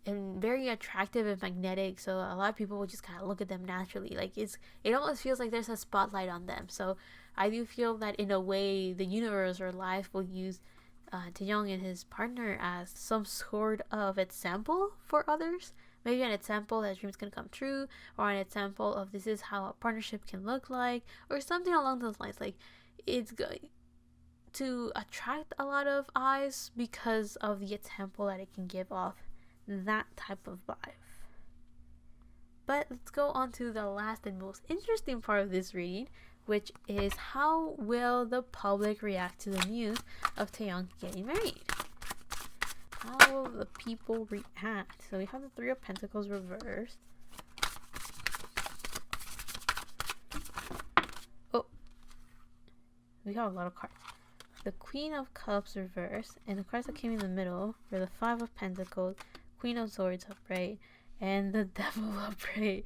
very attractive and magnetic. So a lot of people will just kind of look at them naturally. Like, it almost feels like there's a spotlight on them. So I do feel that in a way, the universe or life will use Taeyong and his partner as some sort of example for others. Maybe an example that dreams can come true, or an example of this is how a partnership can look like, or something along those lines. Like, it's going to attract a lot of eyes because of the example that it can give off, that type of vibe. But let's go on to the last and most interesting part of this reading, which is how will the public react to the news of Taeyong getting married? How will the people react? So we have the Three of Pentacles reversed. Oh, we have a lot of cards. The Queen of Cups reversed, and the cards that came in the middle were the Five of Pentacles, Queen of Swords upright, and the Devil upright.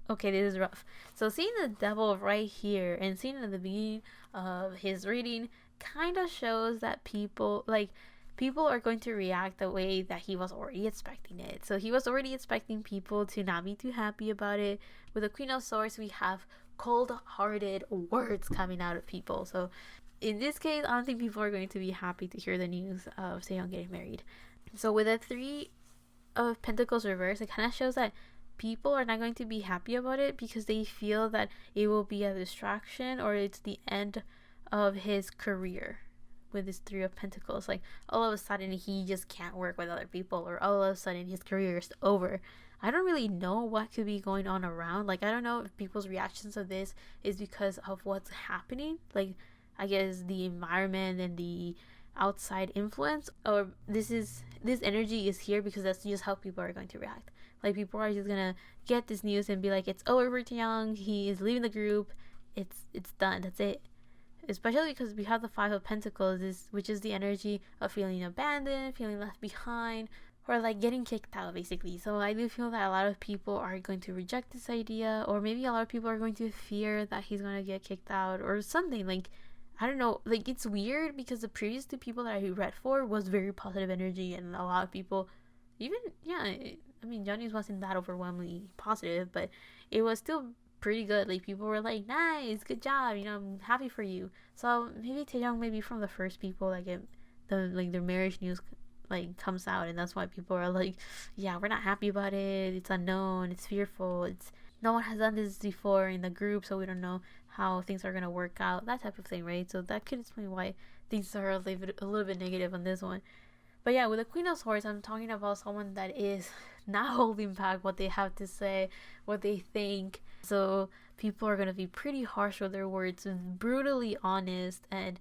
Okay, this is rough. So seeing the Devil right here and seeing it at the beginning of his reading kind of shows that people are going to react the way that he was already expecting it. So he was already expecting people to not be too happy about it. With the Queen of Swords, we have cold-hearted words coming out of people. So in this case, I don't think people are going to be happy to hear the news of Taeyong getting married. So with the Three of Pentacles reversed, it kind of shows that people are not going to be happy about it because they feel that it will be a distraction, or it's the end of his career. With this Three of Pentacles, like, all of a sudden he just can't work with other people, or all of a sudden his career is over. I don't really know what could be going on around. Like, I don't know if people's reactions of this is because of what's happening, like, I guess the environment and the outside influence, or this energy is here because that's just how people are going to react. Like, people are just gonna get this news and be like, it's over for Taeyong, he is leaving the group, it's done, that's it. Especially because we have the Five of Pentacles, which is the energy of feeling abandoned, feeling left behind, or like getting kicked out, basically. So I do feel that a lot of people are going to reject this idea, or maybe a lot of people are going to fear that he's going to get kicked out or something. Like, I don't know. Like, it's weird because the previous two people that I read for was very positive energy, and a lot of people, even, I mean, Johnny's wasn't that overwhelmingly positive, but it was still pretty good. Like, people were like, nice, good job, I'm happy for you. So maybe Taeyong may be from the first people that get their marriage news like comes out, and that's why people are like, yeah, we're not happy about it, it's unknown, it's fearful, it's no one has done this before in the group, so we don't know how things are gonna work out, that type of thing, right? So that could explain why things are a little bit negative on this one. But yeah, with the Queen of Swords, I'm talking about someone that is not holding back what they have to say, what they think. So people are going to be pretty harsh with their words and brutally honest. And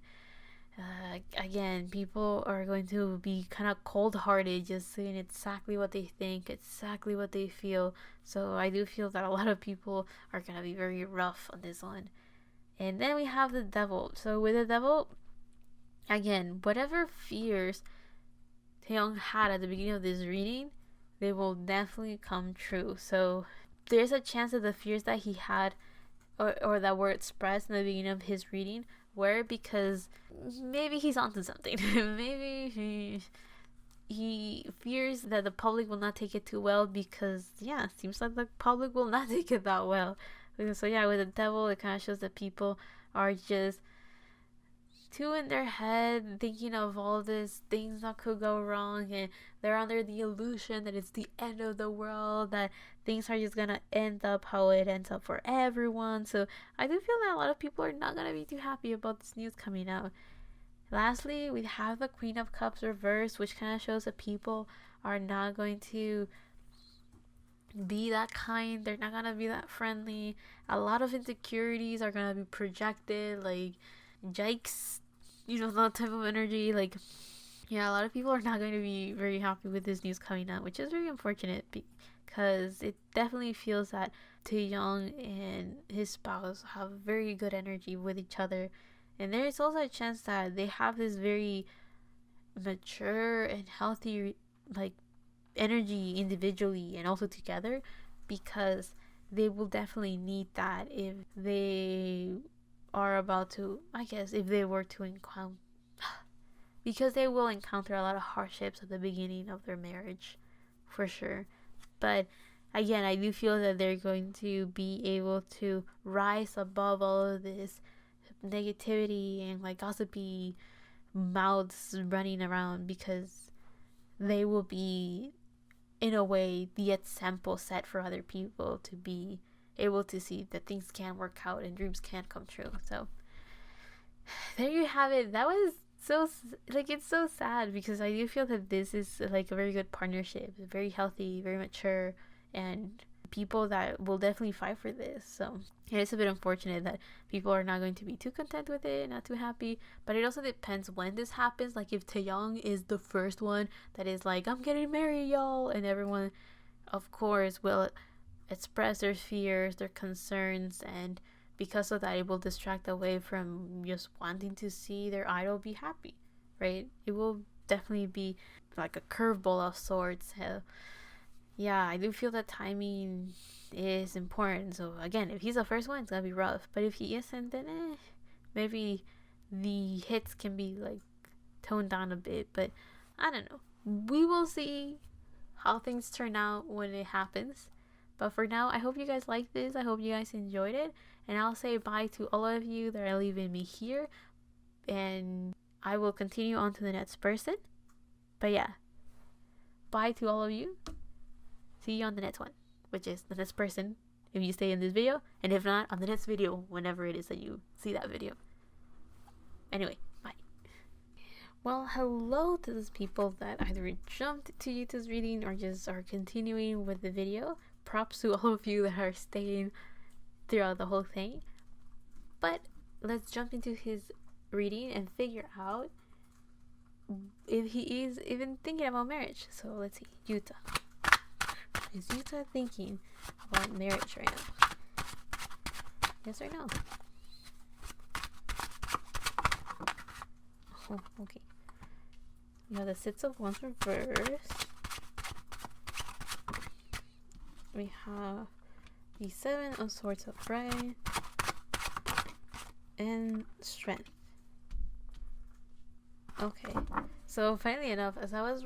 again, people are going to be kind of cold-hearted, just saying exactly what they think, exactly what they feel. So I do feel that a lot of people are going to be very rough on this one. And then we have the devil. So with the devil, again, whatever fears Taeyong had at the beginning of this reading, they will definitely come true. So there's a chance that the fears that he had, or that were expressed in the beginning of his reading, were because maybe he's onto something. Maybe he fears that the public will not take it too well, because it seems like the public will not take it that well. So yeah, with the devil, it kind of shows that people are just too in their head, thinking of all these things that could go wrong, and they're under the illusion that it's the end of the world, that things are just gonna end up how it ends up for everyone. So I do feel that a lot of people are not gonna be too happy about this news coming out. Lastly, we have the Queen of Cups reversed, which kind of shows that people are not going to be that kind. They're not gonna be that friendly. A lot of insecurities are gonna be projected, like yikes, that type of energy. Like, a lot of people are not going to be very happy with this news coming out, which is very unfortunate, because it definitely feels that Taeyong and his spouse have very good energy with each other, and there is also a chance that they have this very mature and healthy energy individually and also together, because they will definitely need that if they are about to, if they were to encounter, because they will encounter a lot of hardships at the beginning of their marriage, for sure. But again, I do feel that they're going to be able to rise above all of this negativity and gossipy mouths running around, because they will be, in a way, the example set for other people to be able to see that things can work out and dreams can come true. So there you have it. That was so, it's so sad, because I do feel that this is a very good partnership, very healthy, very mature, and people that will definitely fight for this. So it is a bit unfortunate that people are not going to be too content with it, not too happy. But it also depends when this happens. If Taeyong is the first one that is I'm getting married, y'all, and everyone, of course, will express their fears, their concerns, and because of that, it will distract away from just wanting to see their idol be happy, right? It will definitely be like a curveball of sorts. I do feel that timing is important. So again, if he's the first one, it's gonna be rough. But if he isn't, then maybe the hits can be toned down a bit. But I don't know. We will see how things turn out when it happens. But for now, I hope you guys liked this. I hope you guys enjoyed it. And I'll say bye to all of you that are leaving me here. And I will continue on to the next person. But bye to all of you. See you on the next one, which is the next person if you stay in this video. And if not, on the next video, whenever it is that you see that video. Anyway, bye. Well, hello to those people that either jumped to Yuta's reading or just are continuing with the video. Props to all of you that are staying throughout the whole thing. But let's jump into his reading and figure out if he is even thinking about marriage. So let's see. Yuta. Is Yuta thinking about marriage right now? Yes or no? Oh, okay. We have the Six of Wands reversed. We have the Seven of Swords upright and Strength. Okay, so finally enough, as I was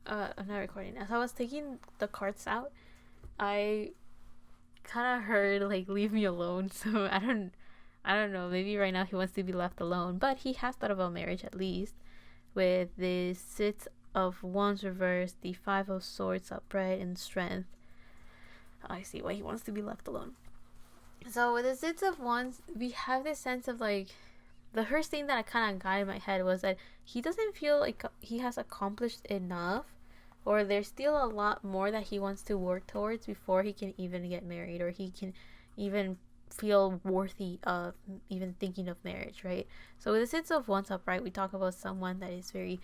I'm not recording, as I was taking the cards out, I kind of heard leave me alone. So I don't know, maybe right now he wants to be left alone, but he has thought about marriage, at least, with the Six of Wands reversed, the Five of Swords upright, and Strength. I see why he wants to be left alone. So with the Six of Wands, we have this sense of the first thing that I kind of got in my head was that he doesn't feel like he has accomplished enough, or there's still a lot more that he wants to work towards before he can even get married, or he can even feel worthy of even thinking of marriage, right? So with the Six of Wands upright, we talk about someone that is very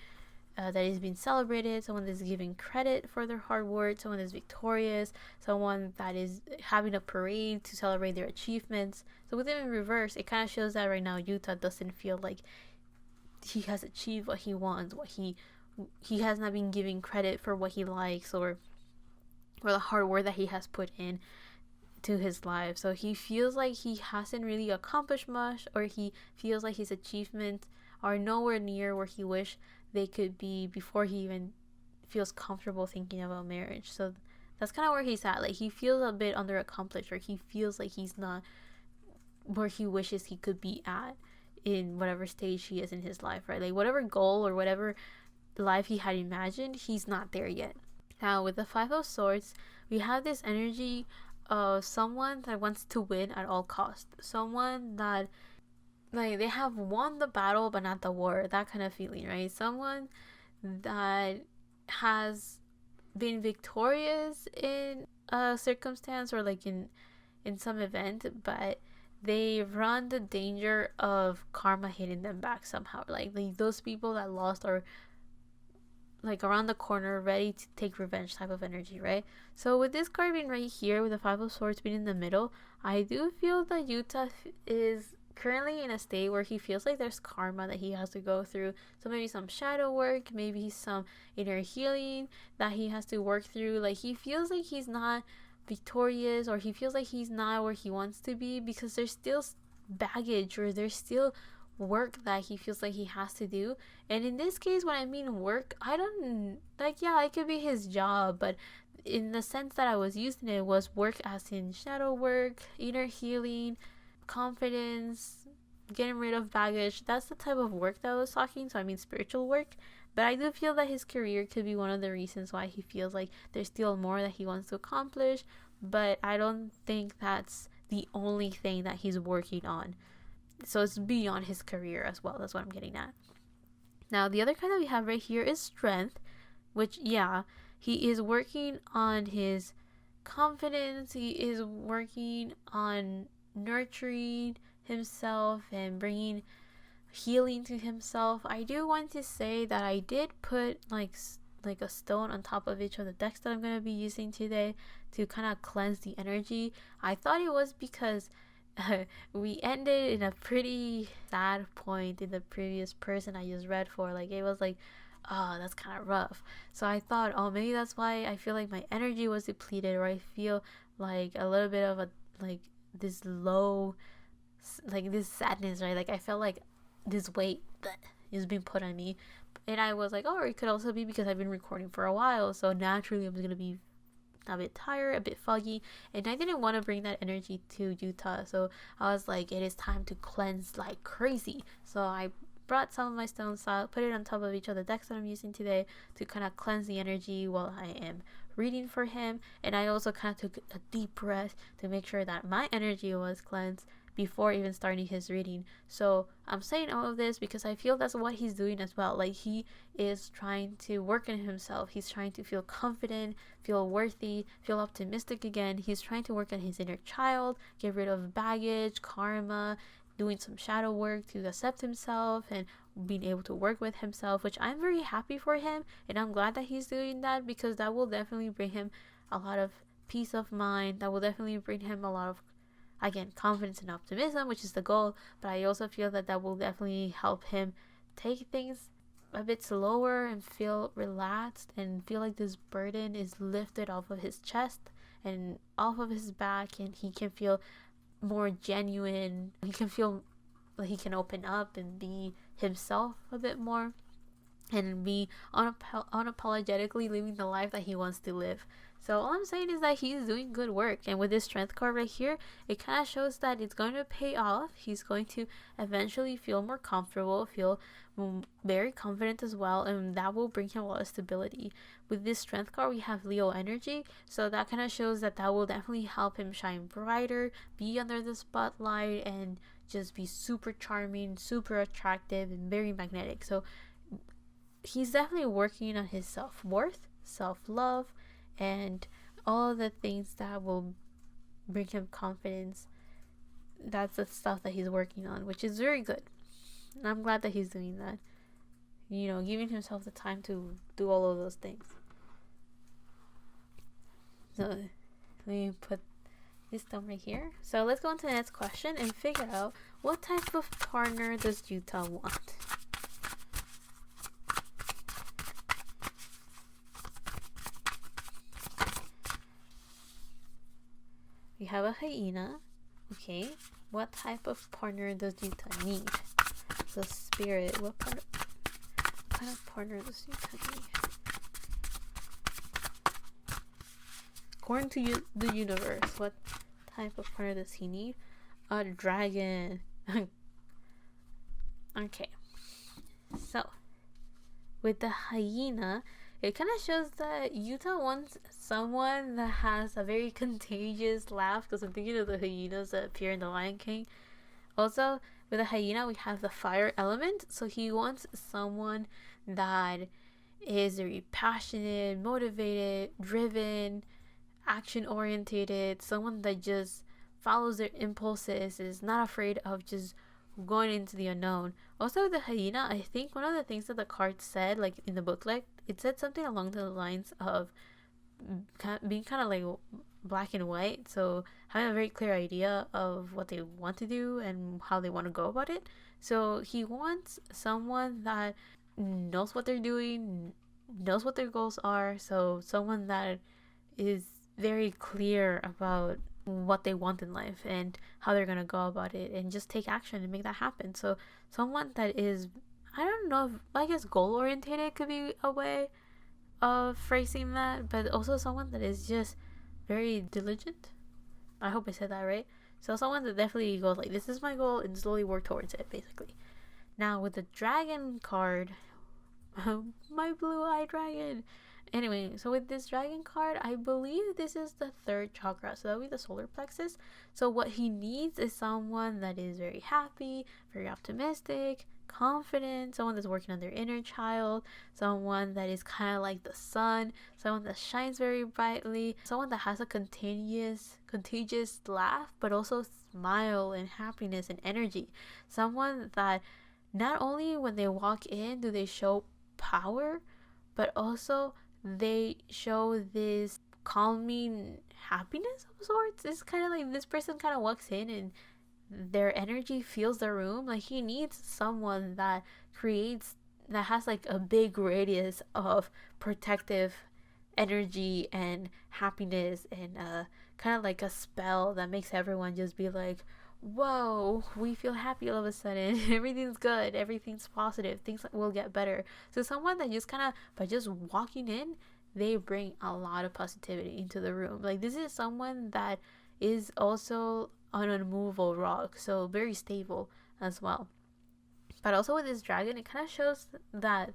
that is being celebrated, someone that's giving credit for their hard work, someone that's victorious, someone that is having a parade to celebrate their achievements. So with him in reverse, it kind of shows that right now Yuta doesn't feel like he has achieved what he wants, what he has not been giving credit for what he likes, or the hard work that he has put in to his life. So he feels like he hasn't really accomplished much, or he feels like his achievements are nowhere near where he wished they could be before he even feels comfortable thinking about marriage. So that's kind of where he's at. Like, he feels a bit underaccomplished, or he feels like he's not where he wishes he could be at in whatever stage he is in his life, right? Like, whatever goal or whatever life he had imagined, he's not there yet. Now, with the Five of Swords, we have this energy of someone that wants to win at all costs. Someone that, like, they have won the battle but not the war. That kind of feeling, right? Someone that has been victorious in a circumstance, or like in some event, but they run the danger of karma hitting them back somehow. Like those people that lost are like around the corner, ready to take revenge type of energy, right? So with this card being right here, with the Five of Swords being in the middle, I do feel that Yuta is currently in a state where he feels like there's karma that he has to go through. So maybe some shadow work, maybe some inner healing that he has to work through. Like, he feels like he's not victorious, or he feels like he's not where he wants to be, because there's still baggage, or there's still work that he feels like he has to do. And in this case, when I mean work, I don't, like, yeah, it could be his job, but in the sense that I was using it was work as in shadow work, inner healing, confidence, getting rid of baggage. That's the type of work that I was talking. So I mean spiritual work. But I do feel that his career could be one of the reasons why he feels like there's still more that he wants to accomplish. But I don't think that's the only thing that he's working on. So it's beyond his career as well. That's what I'm getting at. Now, the other card that we have right here is Strength, which, yeah, he is working on his confidence. He is working on nurturing himself and bringing healing to himself. I do want to say that I did put like a stone on top of each of the decks that I'm going to be using today to kind of cleanse the energy. I thought it was because we ended in a pretty sad point in the previous person I just read for. Like, it was like, oh, that's kind of rough. So I thought, oh, maybe that's why I feel like my energy was depleted, or I feel like a little bit of a, like, this low, like this sadness, right? Like, I felt like this weight that is being put on me. And I was like, oh, it could also be because I've been recording for a while, so naturally I'm going to be a bit tired, a bit foggy, and I didn't want to bring that energy to Yuta. So I was like, it is time to cleanse like crazy. So I brought some of my stones out, put it on top of each of the decks that I'm using today to kind of cleanse the energy while I am reading for him. And I also kind of took a deep breath to make sure that my energy was cleansed before even starting his reading. So I'm saying all of this because I feel that's what he's doing as well. Like, he is trying to work on himself. He's trying to feel confident, feel worthy, feel optimistic again. He's trying to work on his inner child, get rid of baggage, karma, doing some shadow work to accept himself and being able to work with himself, which I'm very happy for him. And I'm glad that he's doing that, because that will definitely bring him a lot of peace of mind. That will definitely bring him a lot of, again, confidence and optimism, which is the goal. But I also feel that that will definitely help him take things a bit slower and feel relaxed and feel like this burden is lifted off of his chest and off of his back, and he can feel more genuine. He can feel like he can open up and be himself a bit more and be unapologetically living the life that he wants to live. So all I'm saying is that he's doing good work, and with this Strength card right here, it kind of shows that it's going to pay off. He's going to eventually feel more comfortable, feel very confident as well, and that will bring him a lot of stability. With this Strength card, we have Leo energy, so that kind of shows that that will definitely help him shine brighter, be under the spotlight, and just be super charming, super attractive, and very magnetic. So he's definitely working on his self-worth, self-love, and all of the things that will bring him confidence. That's the stuff that he's working on, which is very good. And I'm glad that he's doing that. giving himself the time to do all of those things. So let me put this down right here. So let's go on to the next question and figure out what type of partner does Yuta want. We have a hyena. Okay, what type of partner does Yuta need? The spirit. What kind of partner does Yuta need? According to the universe, what type of partner does he need? A dragon. Okay. So, with the hyena, it kind of shows that Yuta wants someone that has a very contagious laugh, because I'm thinking of the hyenas that appear in The Lion King. Also, with the hyena, we have the fire element, so he wants someone that is very passionate, motivated, driven, action-oriented, someone that just follows their impulses, is not afraid of just going into the unknown. Also, the hyena, I think one of the things that the card said, like in the booklet, it said something along the lines of being kind of like black and white, so having a very clear idea of what they want to do and how they want to go about it. So he wants someone that knows what they're doing, knows what their goals are, so someone that is very clear about what they want in life and how they're gonna go about it and just take action and make that happen. So someone that is, I don't know, I guess goal oriented could be a way of phrasing that, but also someone that is just very diligent. I hope I said that right. So someone that definitely goes like, this is my goal, and slowly work towards it, basically. Now with the dragon card, my blue-eyed dragon. Anyway, so with this dragon card, I believe this is the third chakra, so that would be the solar plexus. So what he needs is someone that is very happy, very optimistic, confident, someone that's working on their inner child, someone that is kind of like the sun, someone that shines very brightly, someone that has a contagious laugh, but also smile and happiness and energy. Someone that not only when they walk in do they show power, but also they show this calming happiness of sorts. It's kind of like this person kind of walks in and their energy fills the room. Like he needs someone that has like a big radius of protective energy and happiness, and kind of like a spell that makes everyone just be like, whoa, we feel happy all of a sudden. Everything's good, everything's positive, things will get better. So someone that just kind of, by just walking in, they bring a lot of positivity into the room. Like this is someone that is also an unmovable rock, so very stable as well. But also with this dragon, it kind of shows that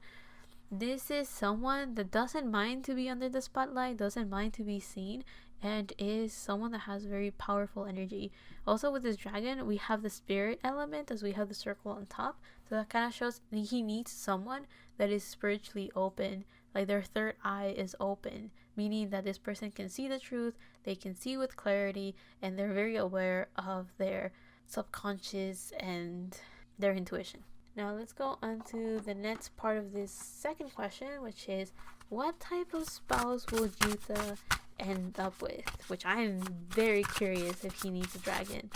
this is someone that doesn't mind to be under the spotlight, doesn't mind to be seen, and is someone that has very powerful energy. Also with this dragon, we have the spirit element as we have the circle on top. So that kind of shows that he needs someone that is spiritually open, like their third eye is open, meaning that this person can see the truth, they can see with clarity, and they're very aware of their subconscious and their intuition. Now let's go on to the next part of this second question, which is what type of spouse will Yuta end up with? Which I'm very curious if he needs a dragon.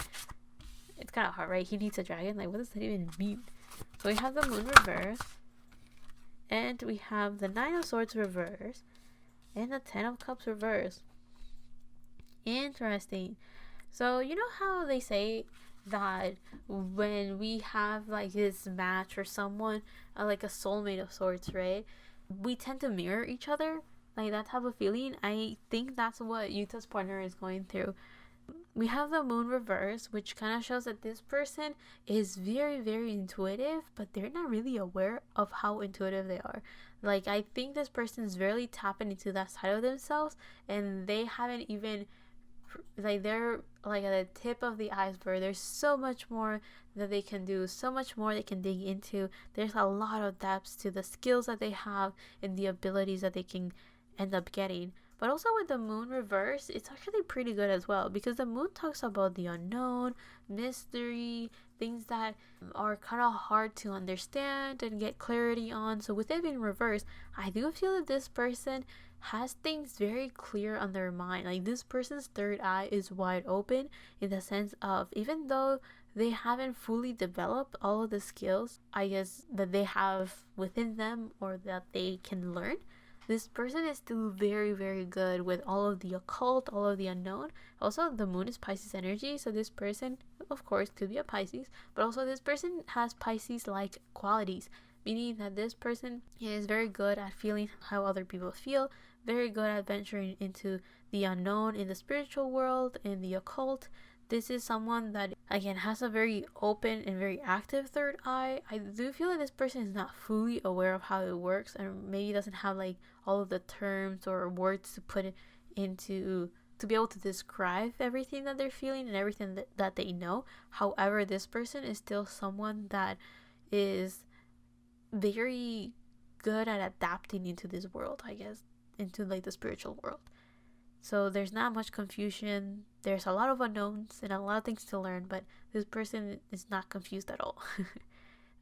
It's kind of hard, right? He needs a dragon? Like, what does that even mean? So we have the moon reverse, and we have the 9 of swords reverse, and the 10 of cups reverse. Interesting. So you know how they say that when we have like this match or someone, like a soulmate of sorts, right, we tend to mirror each other, like that type of feeling. I think that's what Yuta's partner is going through. We have the moon reverse, which kind of shows that this person is very, very intuitive, but they're not really aware of how intuitive they are. Like I think this person is really tapping into that side of themselves, and they haven't even, like, they're like at the tip of the iceberg. There's so much more that they can do, so much more they can dig into. There's a lot of depths to the skills that they have and the abilities that they can end up getting. But also with the moon reverse, it's actually pretty good as well, because the moon talks about the unknown, mystery, things that are kind of hard to understand and get clarity on. So with it being reversed, I do feel that this person has things very clear on their mind. Like, this person's third eye is wide open, in the sense of, even though they haven't fully developed all of the skills, I guess, that they have within them or that they can learn, this person is still very, very good with all of the occult, all of the unknown. Also, the moon is Pisces energy, so this person, of course, could be a Pisces, but also this person has Pisces-like qualities, meaning that this person is very good at feeling how other people feel, very good at venturing into the unknown in the spiritual world, in the occult. This is someone that, again, has a very open and very active third eye. I do feel that this person is not fully aware of how it works, and maybe doesn't have like all of the terms or words to put it into to be able to describe everything that they're feeling and everything that they know. However, this person is still someone that is very good at adapting into this world, I guess, into like the spiritual world. So there's not much confusion. There's a lot of unknowns and a lot of things to learn, but this person is not confused at all.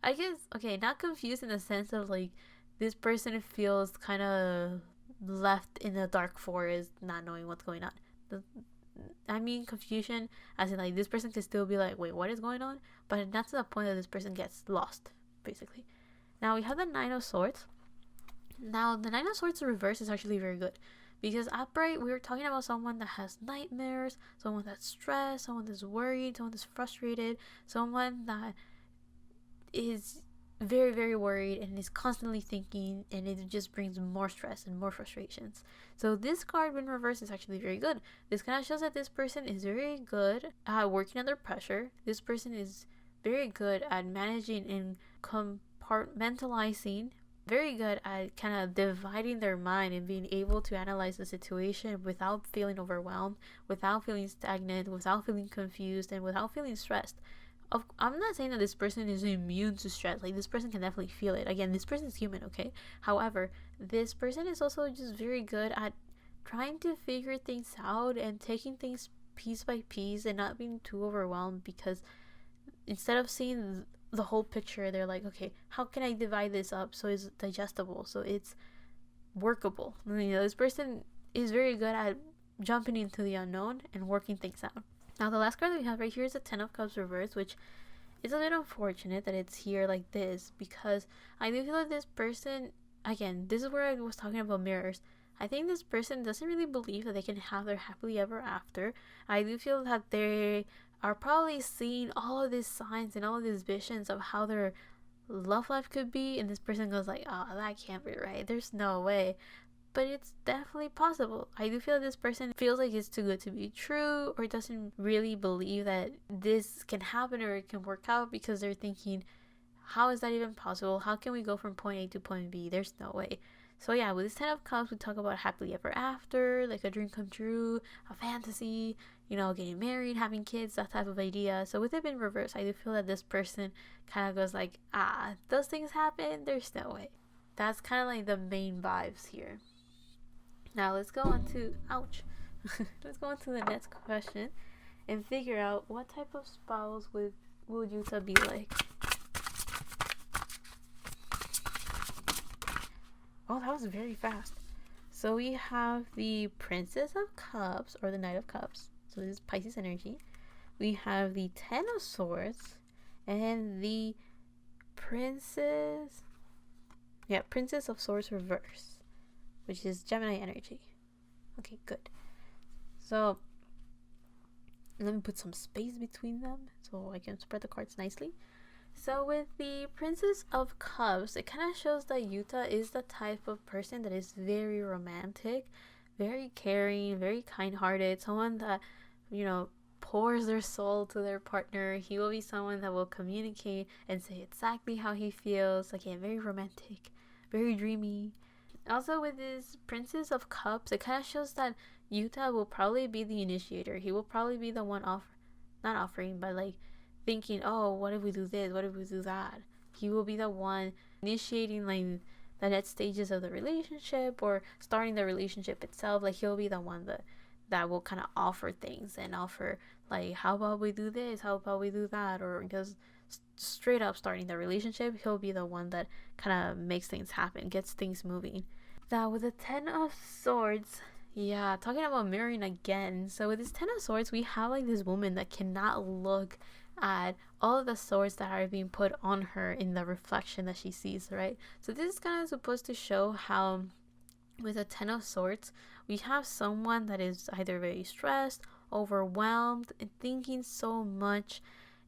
I guess, okay, not confused in the sense of like, this person feels kind of left in the dark forest, not knowing what's going on. I mean confusion as in like, this person can still be like, wait, what is going on? But not to the point that this person gets lost, basically. Now we have the Nine of Swords. Now the Nine of Swords reverse is actually very good, because upright, we were talking about someone that has nightmares, someone that's stressed, someone that's worried, someone that's frustrated, someone that is very, very worried and is constantly thinking, and it just brings more stress and more frustrations. So this card when reversed is actually very good. This kind of shows that this person is very good at working under pressure. This person is very good at managing and compartmentalizing, very good at kind of dividing their mind and being able to analyze the situation without feeling overwhelmed, without feeling stagnant, without feeling confused, and without feeling stressed. I'm not saying that this person is immune to stress. Like, this person can definitely feel it. Again, this person is human, okay? However, this person is also just very good at trying to figure things out and taking things piece by piece and not being too overwhelmed, because instead of seeing the whole picture, they're like, okay, how can I divide this up so it's digestible, so it's workable? You know, this person is very good at jumping into the unknown and working things out. Now the last card that we have right here is the Ten of Cups reversed, which is a bit unfortunate that it's here like this, because I do feel like this person, again, this is where I was talking about mirrors. I think this person doesn't really believe that they can have their happily ever after. I do feel that they are probably seeing all of these signs and all of these visions of how their love life could be, and this person goes like, oh, that can't be right, there's no way. But it's definitely possible. I do feel this person feels like it's too good to be true, or doesn't really believe that this can happen or it can work out, because they're thinking, how is that even possible? How can we go from point A to point B? There's no way. So yeah, with this Ten of Cups, we talk about happily ever after, like a dream come true, a fantasy, you know, getting married, having kids, that type of idea. So with it being reversed, I do feel that this person kind of goes like, those things happen? There's no way. That's kind of like the main vibes here. Now let's go on to, let's go on to the next question and figure out what type of spouse will Yuta be like. Oh, that was very fast. So we have the Princess of Cups, or the Knight of Cups. So this is Pisces energy. We have the Ten of Swords and the Princess of Swords reverse, which is Gemini energy. Okay, good. So let me put some space between them so I can spread the cards nicely. So with the Princess of Cups, it kind of shows that Yuta is the type of person that is very romantic, very caring, very kind-hearted, someone that, you know, pours their soul to their partner. He will be someone that will communicate and say exactly how he feels. Again, very romantic, very dreamy. Also with this Princess of Cups, it kind of shows that Yuta will probably be the initiator. He will probably be the one not offering, but like thinking, oh, what if we do this? What if we do that? He will be the one initiating like the next stages of the relationship or starting the relationship itself. Like he'll be the one that will kind of offer things and offer like, how about we do this, how about we do that, or just straight up starting the relationship. He'll be the one that kind of makes things happen, gets things moving. Now with the 10 of Swords, yeah, talking about mirroring again. So with this 10 of Swords, we have like this woman that cannot look at all of the swords that are being put on her in the reflection that she sees, right? So this is kind of supposed to show how with a 10 of Swords, we have someone that is either very stressed, overwhelmed, and thinking so much,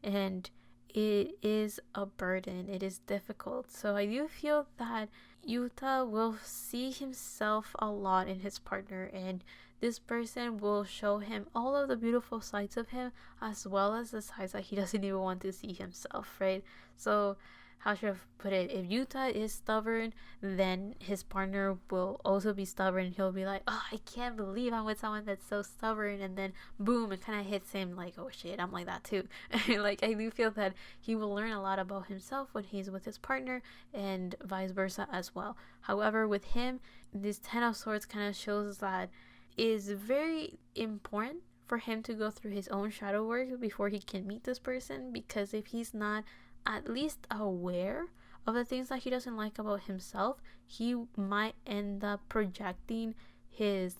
and it is a burden. It is difficult. So I do feel that Yuta will see himself a lot in his partner, and this person will show him all of the beautiful sides of him as well as the sides that he doesn't even want to see himself, right? So how should I put it? If Yuta is stubborn, then his partner will also be stubborn. He'll be like, oh, I can't believe I'm with someone that's so stubborn. And then boom, it kind of hits him like, oh shit, I'm like that too. Like, I do feel that he will learn a lot about himself when he's with his partner and vice versa as well. However, with him, this 10 of Swords kind of shows that is very important for him to go through his own shadow work before he can meet this person, because if he's not at least aware of the things that he doesn't like about himself, he might end up projecting his,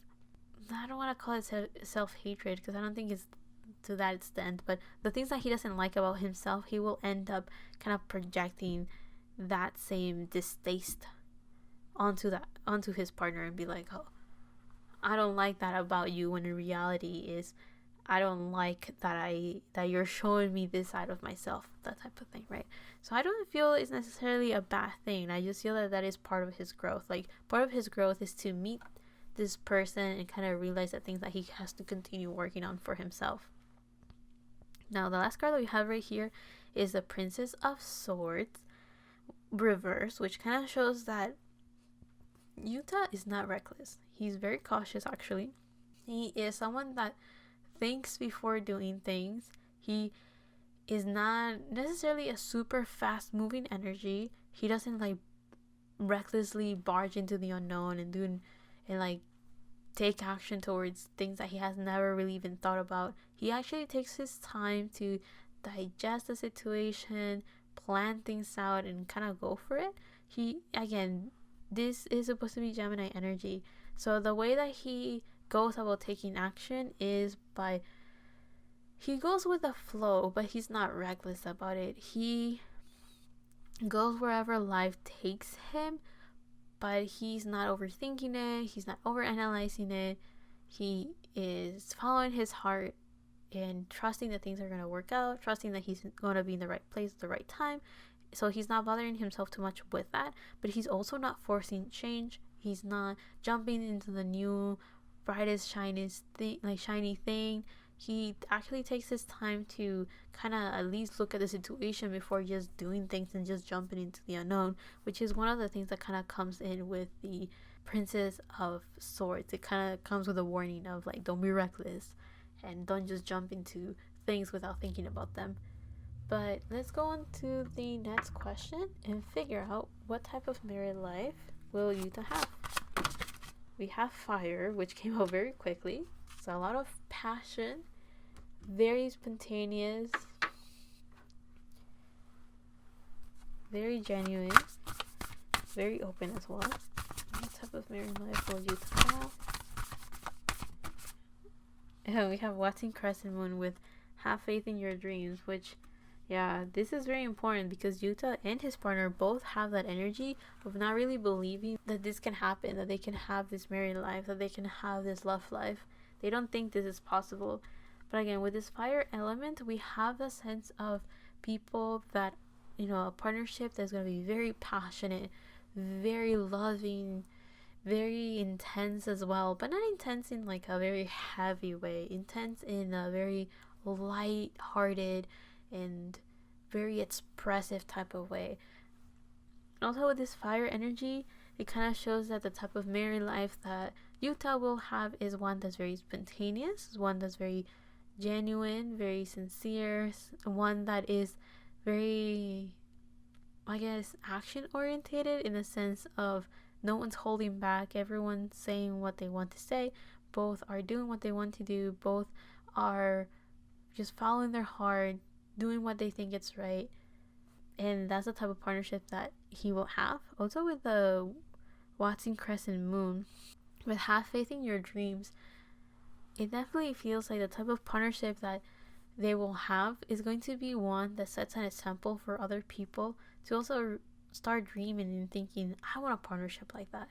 I don't want to call it self-hatred because I don't think it's to that extent, but the things that he doesn't like about himself, he will end up kind of projecting that same distaste onto his partner and be like, oh, I don't like that about you, when in reality is, I don't like that you're showing me this side of myself, that type of thing, right? So I don't feel it's necessarily a bad thing. I just feel that is part of his growth. Like, part of his growth is to meet this person and kind of realize the things that he has to continue working on for himself. Now, the last card that we have right here is the Princess of Swords reverse, which kind of shows that Yuta is not reckless. He's very cautious, actually. He is someone that thinks before doing things. He is not necessarily a super fast moving energy. He doesn't like recklessly barge into the unknown and like take action towards things that he has never really even thought about. He actually takes his time to digest the situation, plan things out, and kind of go for it. This is supposed to be Gemini energy. So the way that he goes about taking action is by, he goes with the flow, but he's not reckless about it. He goes wherever life takes him, but he's not overthinking it. He's not overanalyzing it. He is following his heart and trusting that things are going to work out, trusting that he's going to be in the right place at the right time. So he's not bothering himself too much with that, but he's also not forcing change. He's not jumping into the new brightest shiny thing. He actually takes his time to kind of at least look at the situation before just doing things and just jumping into the unknown, which is one of the things that kind of comes in with the Princess of Swords. It kind of comes with a warning of like, don't be reckless and don't just jump into things without thinking about them. But let's go on to the next question and figure out what type of married life will Yuta have. We have fire, which came out very quickly. So a lot of passion, very spontaneous, very genuine, very open as well. What type of married life will Yuta have? And we have Watching Crescent Moon with Have Faith in Your Dreams, which, yeah, this is very important because Yuta and his partner both have that energy of not really believing that this can happen, that they can have this married life, that they can have this love life. They don't think this is possible. But again, with this fire element, we have the sense of people that, a partnership that's going to be very passionate, very loving, very intense as well, but not intense in like a very heavy way, intense in a very light-hearted and very expressive type of way. Also with this fire energy, it kind of shows that the type of married life that Yuta will have is one that's very spontaneous, one that's very genuine, very sincere, one that is very I guess, action orientated in the sense of no one's holding back, everyone's saying what they want to say, both are doing what they want to do, both are just following their heart, doing what they think is right. And that's the type of partnership that he will have. Also with the Watson Crescent Moon, with have faith in your dreams, it definitely feels like the type of partnership that they will have is going to be one that sets an example for other people to also start dreaming and thinking, I want a partnership like that.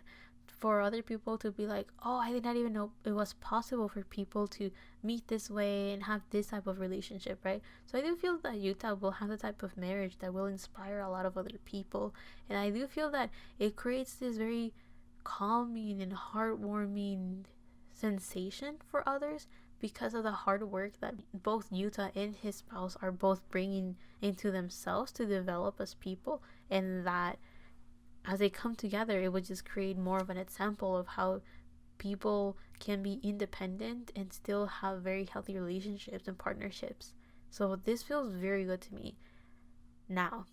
For other people to be like, oh, I did not even know it was possible for people to meet this way and have this type of relationship, right? So I do feel that Yuta will have the type of marriage that will inspire a lot of other people. And I do feel that it creates this very calming and heartwarming sensation for others because of the hard work that both Yuta and his spouse are both bringing into themselves to develop as people, and that as they come together it would just create more of an example of how people can be independent and still have very healthy relationships and partnerships. So this feels very good to me. Now,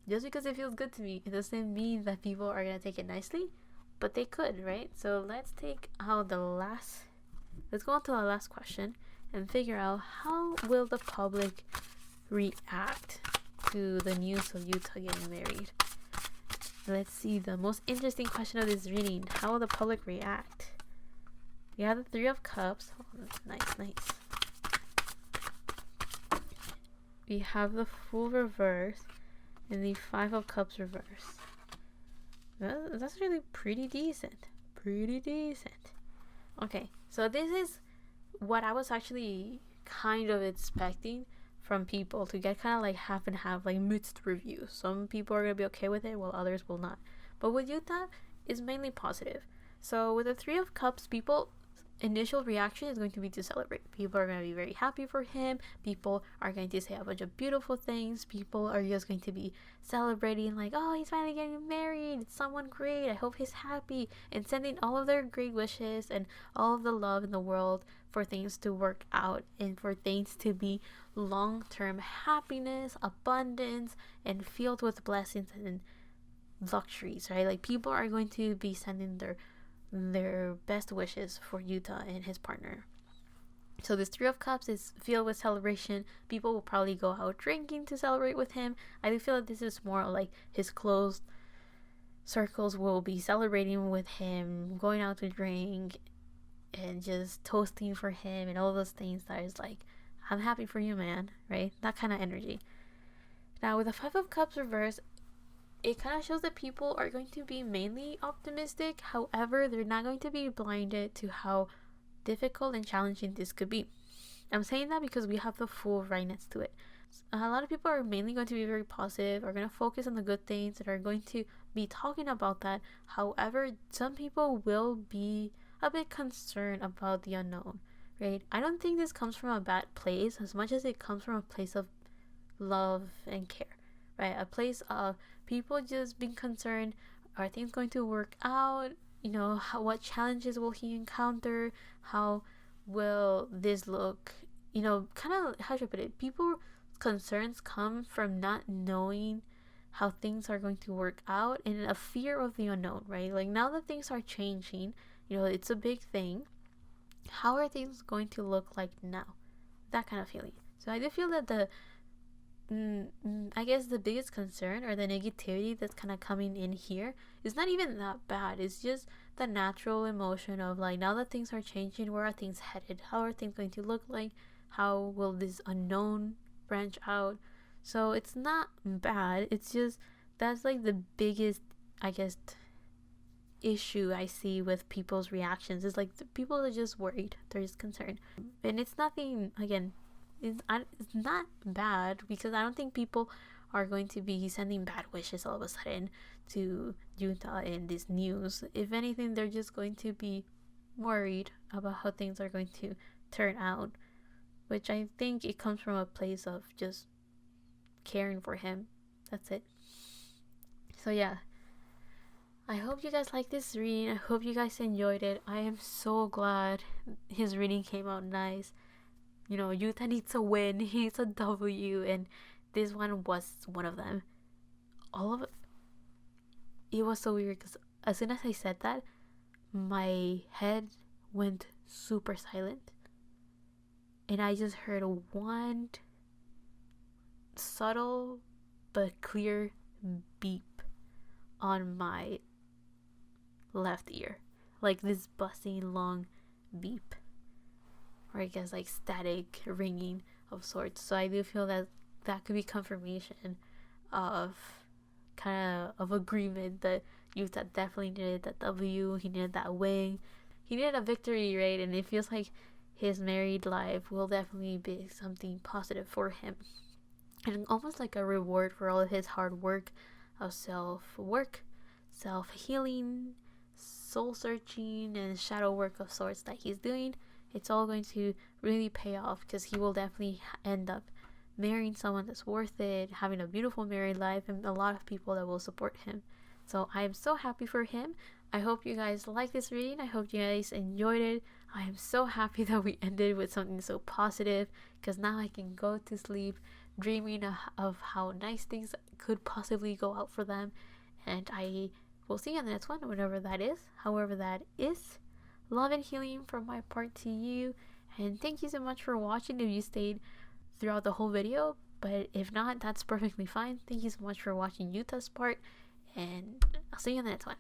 just because it feels good to me, it doesn't mean that people are going to take it nicely, but they could, right? So let's go on to the last question and figure out how will the public react to the news of Yuta getting married. Let's see, the most interesting question of this reading. How will the public react? We have the Three of Cups. Oh, nice. We have the Fool reverse and the Five of Cups reverse. That's really pretty decent. Okay, so this is what I was actually kind of expecting from people to get kind of like half and half, like mixed reviews. Some people are going to be okay with it while others will not. But with Yuta, it's mainly positive. So with the Three of Cups, people initial reaction is going to be to celebrate. People are going to be very happy for him. People are going to say a bunch of beautiful things. People are just going to be celebrating like, oh, he's finally getting married. It's someone great. I hope he's happy. And sending all of their great wishes and all of the love in the world for things to work out and for things to be long-term happiness, abundance, and filled with blessings and luxuries, right? Like people are going to be sending their best wishes for Yuta and his partner. So this Three of Cups is filled with celebration. People will probably go out drinking to celebrate with him. I do feel that this is more like his closed circles will be celebrating with him, going out to drink and just toasting for him and all those things that is like, I'm happy for you, man, right? That kind of energy. Now with the Five of Cups reverse, it kind of shows that people are going to be mainly optimistic. However, they're not going to be blinded to how difficult and challenging this could be. I'm saying that because we have the Fool right next to it. A lot of people are mainly going to be very positive, are going to focus on the good things, and are going to be talking about that. However, some people will be a bit concerned about the unknown, right? I don't think this comes from a bad place as much as it comes from a place of love and care, right? A place of people just being concerned, are things going to work out? You know, what challenges will he encounter? How will this look? You know, kind of, how should I put it? People's concerns come from not knowing how things are going to work out and a fear of the unknown, right? Like now that things are changing, you know, it's a big thing. How are things going to look like now? That kind of feeling. So I do feel that I guess the biggest concern or the negativity that's kind of coming in here is not even that bad. It's just the natural emotion of like, now that things are changing, where are things headed? How are things going to look like? How will this unknown branch out? So it's not bad. It's just that's like the biggest, I guess, issue I see with people's reactions is like people are just worried. They're just concerned. And it's nothing, again, it's not bad because I don't think people are going to be sending bad wishes all of a sudden to Yuta in this news. If anything, they're just going to be worried about how things are going to turn out, which I think it comes from a place of just caring for him. That's it. So yeah, I hope you guys like this reading. I hope you guys enjoyed it. I am so glad his reading came out nice. You know, Yuta needs a win. He needs a W, and this one was one of them. all of it was so weird because as soon as I said that, my head went super silent, and I just heard one subtle but clear beep on my left ear, like this buzzing long beep, or I guess like static ringing of sorts. So I do feel that that could be confirmation of kind of agreement that Yuta definitely needed that W, he needed that win, he needed a victory, right? And it feels like his married life will definitely be something positive for him, and almost like a reward for all of his hard work of self-healing, soul searching, and shadow work of sorts that he's doing. It's all going to really pay off because he will definitely end up marrying someone that's worth it, having a beautiful married life, and a lot of people that will support him. So I am so happy for him. I hope you guys like this reading. I hope you guys enjoyed it. I am so happy that we ended with something so positive, because now I can go to sleep dreaming of how nice things could possibly go out for them. And I will see you on the next one, whenever that is, however that is. Love and healing from my part to you. And thank you so much for watching if you stayed throughout the whole video. But if not, that's perfectly fine. Thank you so much for watching Yuta's part. And I'll see you on the next one.